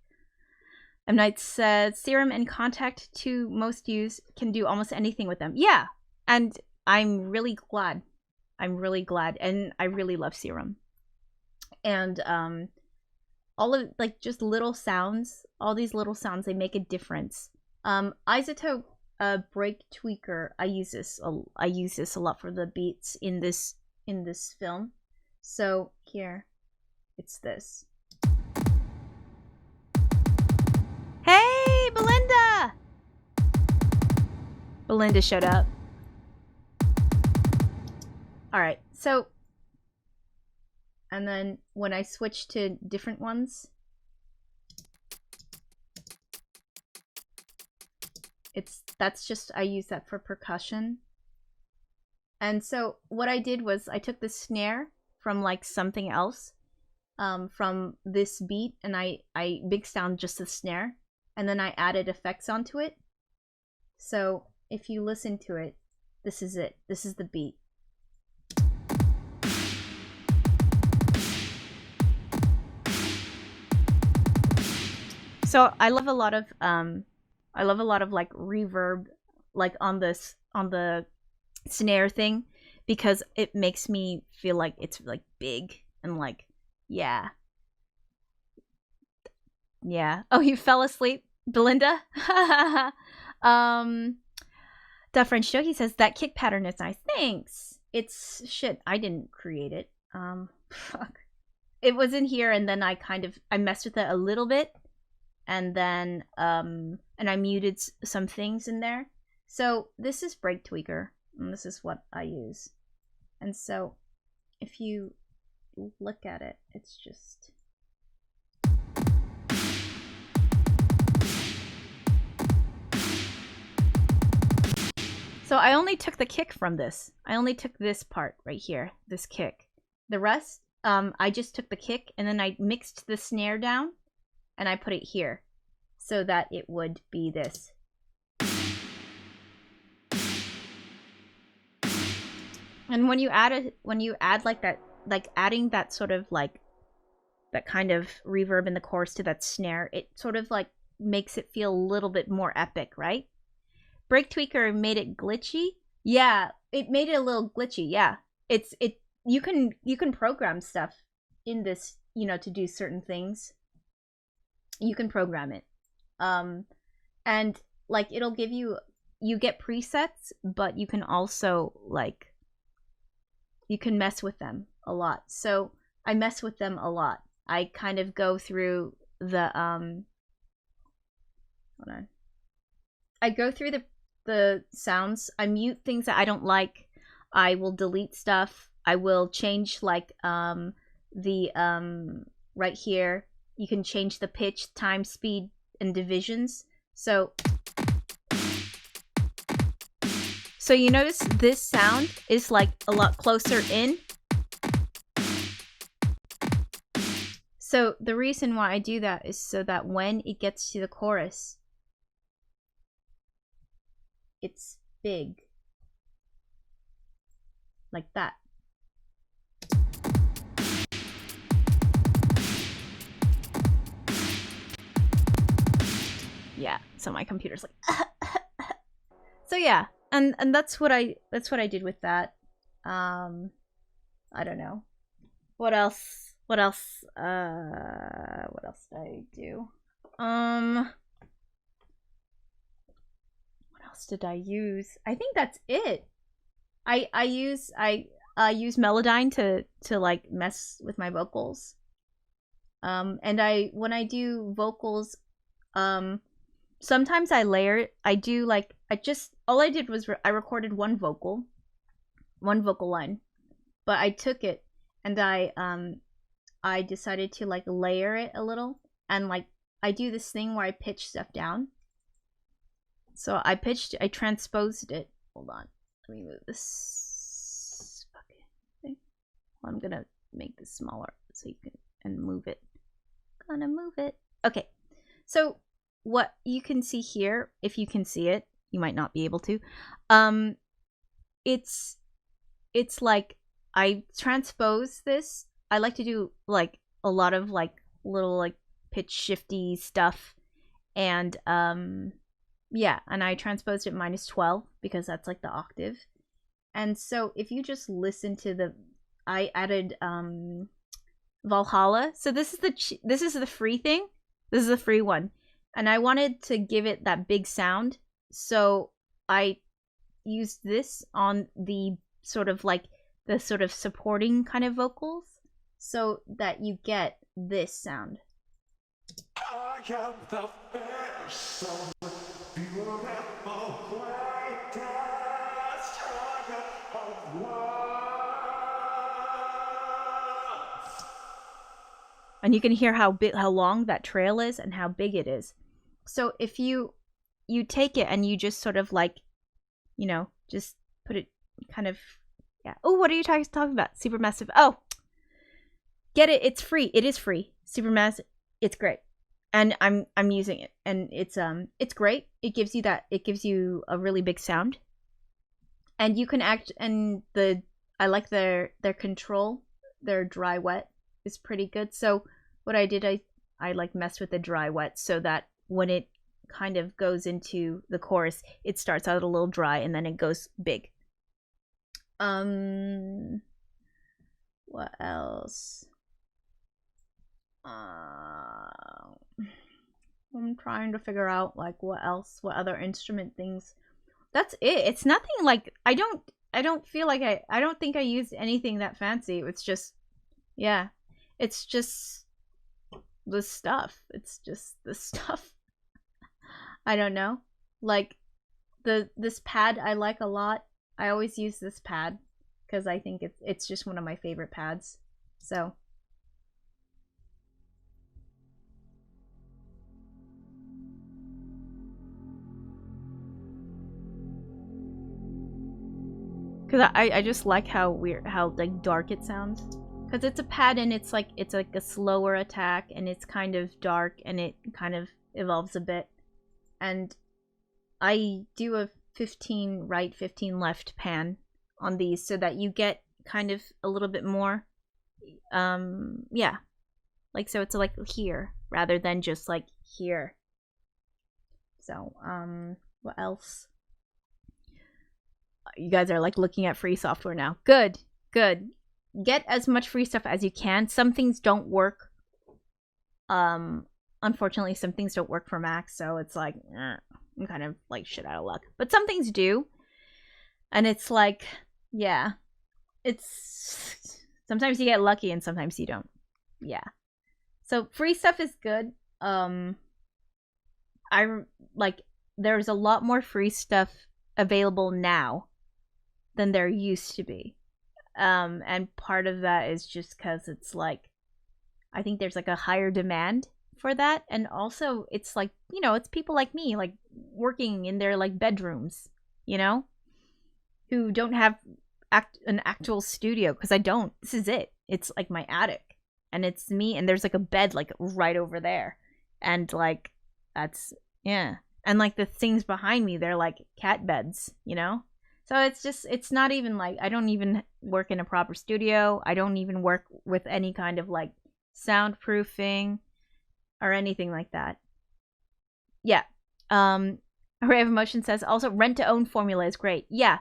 [SPEAKER 1] M. Night said, Serum and Contact to most use can do almost anything with them. Yeah, and I'm really glad, and I really love Serum. And all of, like, just little sounds, all these little sounds, they make a difference. Isotope Break Tweaker, I use this a lot for the beats in this film. So here, it's this. Hey, Belinda! Belinda showed up. Alright, so, and then when I switch to different ones, that's just, I use that for percussion. And so what I did was I took the snare from like something else, from this beat, and I mixed down just the snare, and then I added effects onto it. So if you listen to it, this is it. This is the beat. So I love a lot of like reverb, like on the snare thing, because it makes me feel like it's like big and like, yeah. Oh, you fell asleep, Belinda? The French Shogi says that kick pattern is nice. Thanks. It's shit. I didn't create it. Fuck. It was in here, and then I messed with it a little bit, and then and I muted some things in there. So this is Break Tweaker, and this is what I use. And so if you look at it, it's just... So I only took the kick from this. I only took this part right here, this kick. The rest, I just took the kick, and then I mixed the snare down, and I put it here, so that it would be this. And when you add like that, like adding that sort of like that kind of reverb in the chorus to that snare, it sort of like makes it feel a little bit more epic, right? Break Tweaker made it glitchy. Yeah, it made it a little glitchy. Yeah, you can program stuff in this, you know, to do certain things. You can program it, and like it'll give you get presets, but you can also like you can mess with them a lot. So I mess with them a lot. I kind of go through the hold on. I go through the sounds. I mute things that I don't like. I will delete stuff. I will change like the right here. You can change the pitch, time, speed, and divisions. So you notice this sound is like a lot closer in. So the reason why I do that is so that when it gets to the chorus, it's big. Like that. Yeah, so my computer's like so yeah, and that's what I did with that. I don't know. What else did I do? What else did I use? I think that's it. I use Melodyne to like mess with my vocals. And when I do vocals, sometimes I layer it. I do like all I did was I recorded one vocal line, but I took it and I decided to like layer it a little, and like I do this thing where I pitch stuff down. So I transposed it. Hold on, let me move this fucking thing. Well, I'm gonna make this smaller so you can and move it. Gonna move it. Okay, so what you can see here, if you can see it, you might not be able to. It's like I transpose this. I like to do like a lot of like little like pitch shifty stuff, and yeah, and I transposed it -12 because that's like the octave. And so if you just listen to I added Valhalla. So this is the free thing. This is the free one. And I wanted to give it that big sound. So I used this on the sort of like the sort of supporting kind of vocals so that you get this sound. I am the best, beautiful, greatest of words. And you can hear how long that trail is and how big it is. So if you take it and you just sort of like, you know, just put it kind of, yeah. Oh, what are you talking about? Supermassive. Oh, get it. It's free. It is free. Supermassive. It's great. And I'm using it, and it's great. It gives you a really big sound. And you can I like their control, their dry wet is pretty good. So what I did, I like mess with the dry wet so that when it kind of goes into the chorus, it starts out a little dry and then it goes big. What else? I'm trying to figure out like what other instrument things. That's it. It's nothing like I don't feel like I don't think I used anything that fancy. It's just yeah. It's just the stuff. It's just the stuff. I don't know. Like this pad I like a lot. I always use this pad because I think it's just one of my favorite pads. So because I just like how like dark it sounds. Because it's a pad and it's like a slower attack and it's kind of dark and it kind of evolves a bit. And I do a 15 right, 15 left pan on these so that you get kind of a little bit more, yeah. Like, so it's like here rather than just like here. So, what else? You guys are like looking at free software now. Good, good. Get as much free stuff as you can. Some things don't work. Unfortunately, some things don't work for Mac, so it's like, I'm kind of like shit out of luck. But some things do. And it's like, yeah. It's sometimes you get lucky and sometimes you don't. Yeah. So free stuff is good. There's a lot more free stuff available now than there used to be. And part of that is just because it's like, I think there's like a higher demand for that. And also it's like, you know, it's people like me, like working in their like bedrooms, you know, who don't have an actual studio, because I don't. This is it. It's like my attic. And it's me, and there's like a bed like right over there. And like, that's, yeah. And like the things behind me, they're like cat beds, you know? So it's just, it's not even like, I don't even work in a proper studio. I don't even work with any kind of like soundproofing or anything like that. Yeah. Array of Emotion says, also rent to own formula is great. Yeah.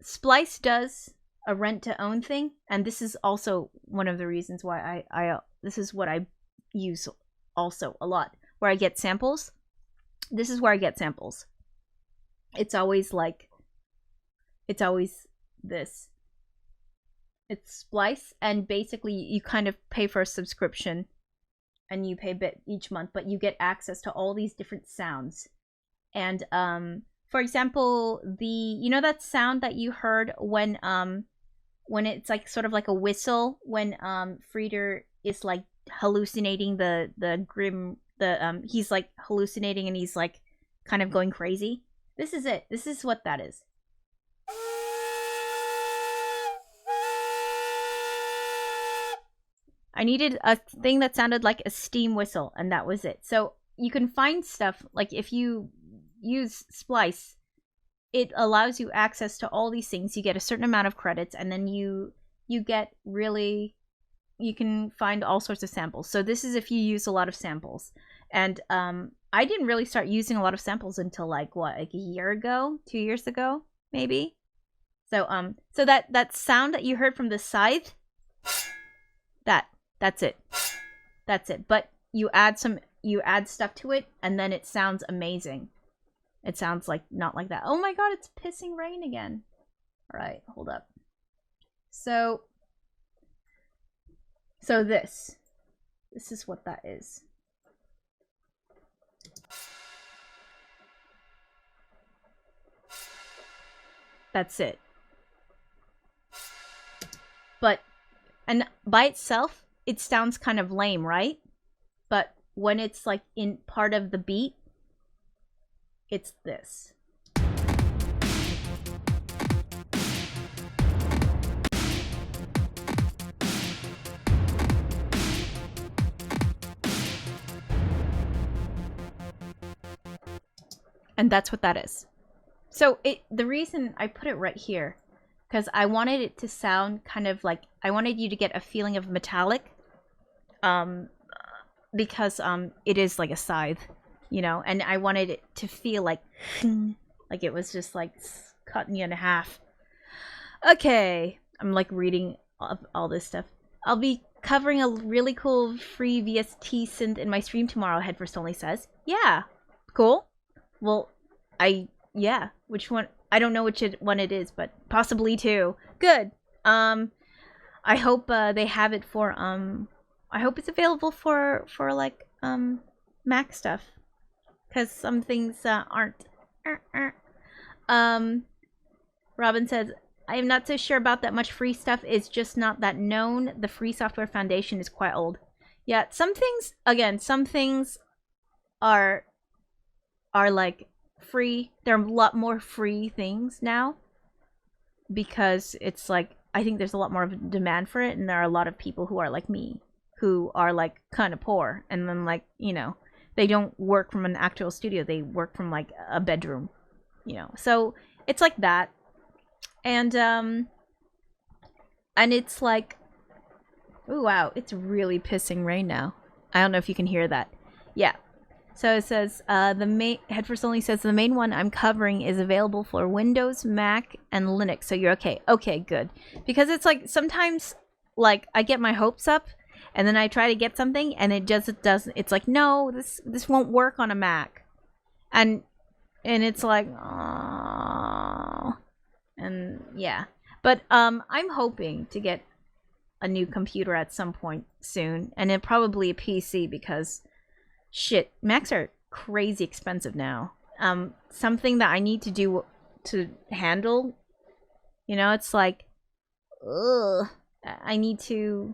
[SPEAKER 1] Splice does a rent to own thing. And this is also one of the reasons why I this is what I use also a lot, where I get samples. This is where I get samples. It's always this. It's Splice, and basically you kind of pay for a subscription and you pay a bit each month, but you get access to all these different sounds. And for example, you know that sound that you heard when it's like sort of like a whistle when Frieder is like hallucinating the grim, he's like hallucinating and he's like kind of going crazy. This is it. This is what that is. I needed a thing that sounded like a steam whistle, and that was it. So you can find stuff, like if you use Splice, it allows you access to all these things. You get a certain amount of credits, and then you get really, you can find all sorts of samples. So this is if you use a lot of samples. And I didn't really start using a lot of samples until like a year ago, 2 years ago, maybe. So so that sound that you heard from the scythe, that's it. That's it. But you add stuff to it, and then it sounds amazing. It sounds like not like that. Oh my god, it's pissing rain again. All right, hold up. So this is what that is. That's it. But, and by itself, it sounds kind of lame, right? But when it's like in part of the beat, it's this. And that's what that is. So the reason I put it right here, because I wanted it to sound kind of like, I wanted you to get a feeling of metallic. because it is like a scythe, you know, and I wanted it to feel like it was just like cutting you in half. Okay, I'm like reading all this stuff. I'll be covering a really cool free VST synth in my stream tomorrow, Headfirst only says. Yeah, cool. Well, yeah, which one? I don't know which one it is, but possibly two. Good. I hope they have it for I hope it's available for like Mac stuff, because some things aren't. Robin says, I am not so sure about that much free stuff. It's just not that known. The Free Software Foundation is quite old. Yeah, some things, again, some things are like free. There are a lot more free things now because it's like, I think there's a lot more of a demand for it, and there are a lot of people who are like me, who are like kind of poor, and then like, you know, they don't work from an actual studio. They work from like a bedroom, you know. So it's like that. And it's like, oh wow, it's really pissing rain now. I don't know if you can hear that. Yeah. So it says the main Headfirst only says the main one I'm covering is available for Windows, Mac, and Linux. So you're okay. Okay, good. Because it's like sometimes like I get my hopes up and then I try to get something and it just doesn't. It's like, no, this won't work on a Mac. And it's like, oh. And yeah, but I'm hoping to get a new computer at some point soon, and then probably a PC, because shit, Macs are crazy expensive now. Something that I need to do to handle, you know, it's like, ugh, I need to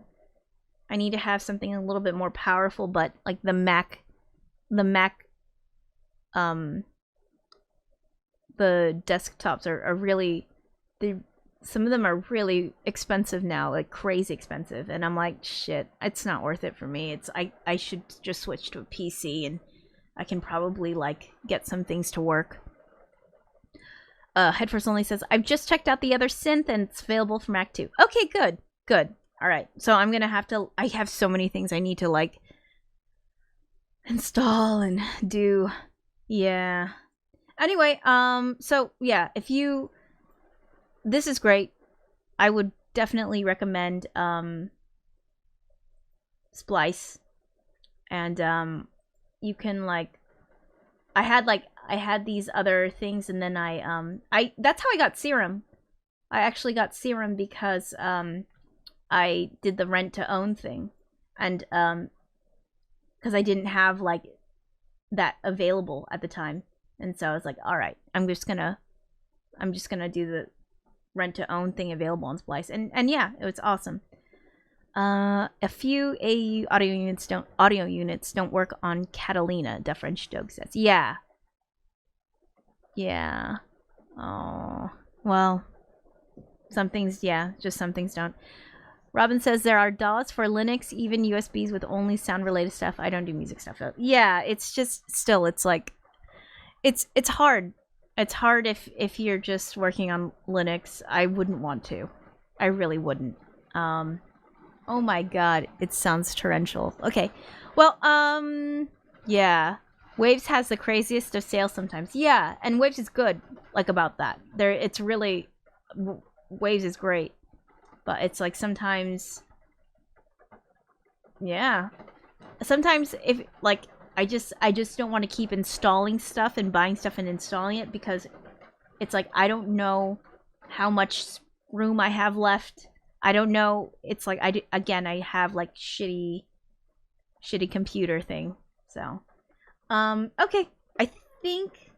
[SPEAKER 1] have something a little bit more powerful, but like the Mac, the desktops are really, some of them are really expensive now, like crazy expensive, and I'm like, shit, it's not worth it for me. It's I should just switch to a PC, and I can probably like get some things to work. Headfirst only says, I've just checked out the other synth and it's available for Mac too. Okay, good. All right, so I'm gonna have to. I have so many things I need to like install and do. Yeah. Anyway, so yeah, if you. This is great. I would definitely recommend Splice. And you can like I had these other things, and then I that's how I got Serum. I actually got Serum because I did the rent to own thing. And cuz I didn't have like that available at the time. And so I was like, all right, I'm just going to do the rent to own thing available on Splice, and yeah, it was awesome. A few AU audio units don't work on Catalina, the French dog says. Yeah. Oh, well, some things, yeah, just some things don't. Robin says there are DAWs for Linux, even USBs with only sound related stuff. I don't do music stuff though. Yeah, it's just still, it's like, it's hard. It's hard if you're just working on Linux. I wouldn't want to. I really wouldn't. Oh my god, it sounds torrential. Okay. Well, yeah. Waves has the craziest of sales sometimes. Yeah, and Waves is good, like, about that. It's really... Waves is great. But it's like sometimes... Yeah. Sometimes if, like... I just don't want to keep installing stuff and buying stuff and installing it, because it's like I don't know how much room I have left. I don't know. It's like I have like shitty computer thing. So, okay. I think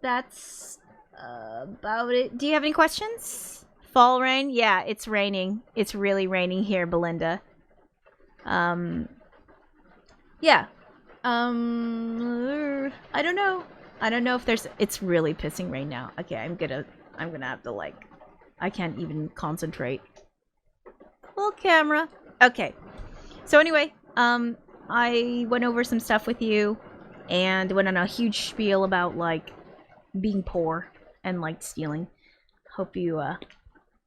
[SPEAKER 1] that's about it. Do you have any questions? Fall rain? Yeah, it's raining. It's really raining here, Belinda. Yeah. I don't know. I don't know if there's. It's really pissing rain now. Okay, I'm gonna have to like. I can't even concentrate. Little camera. Okay. So anyway, I went over some stuff with you, and went on a huge spiel about like being poor and like stealing. Hope you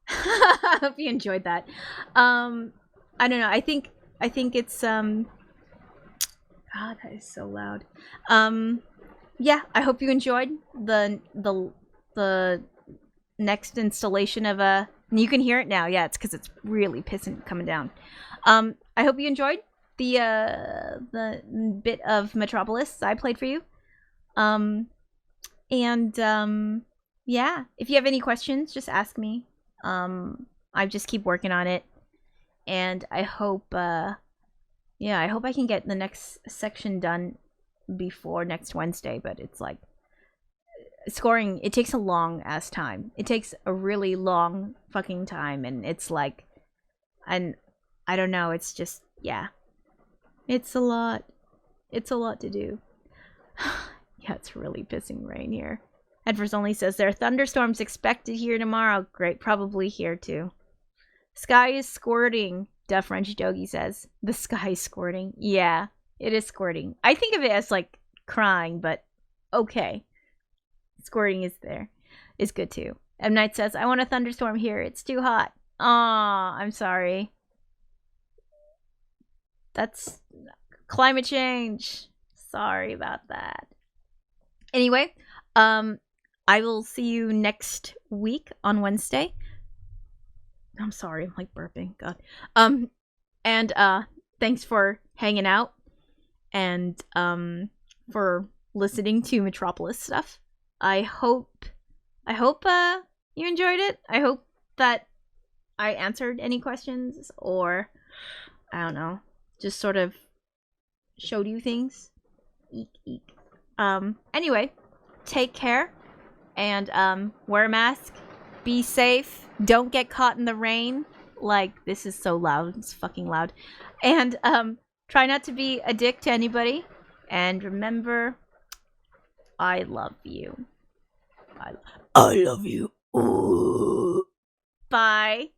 [SPEAKER 1] hope you enjoyed that. I don't know. I think it's God, that is so loud. Yeah, I hope you enjoyed the next installation of you can hear it now. Yeah, it's because it's really pissing coming down. I hope you enjoyed the bit of Metropolis I played for you. Yeah, if you have any questions, just ask me. I just keep working on it, and I hope I hope I can get the next section done before next Wednesday, but it's like scoring, it takes a long ass time. It takes a really long fucking time, and it's like, and I don't know, it's just, yeah. It's a lot. It's a lot to do. Yeah, it's really pissing rain here. Edvers only says there are thunderstorms expected here tomorrow. Great, probably here too. Sky is squirting, Duff French Dogie says. The sky is squirting. Yeah, it is squirting. I think of it as like crying, but okay. Squirting is there. Is good too. M. Night says, I want a thunderstorm here. It's too hot. Aw, I'm sorry. That's climate change. Sorry about that. Anyway, I will see you next week on Wednesday. I'm sorry, I'm like burping. God. And thanks for hanging out and for listening to Metropolis stuff. I hope you enjoyed it. I hope that I answered any questions, or I don't know, just sort of showed you things. Eek eek. Anyway, take care and wear a mask. Be safe. Don't get caught in the rain. Like, this is so loud. It's fucking loud. And try not to be a dick to anybody. And remember, I love you. I love you. Ooh. Bye.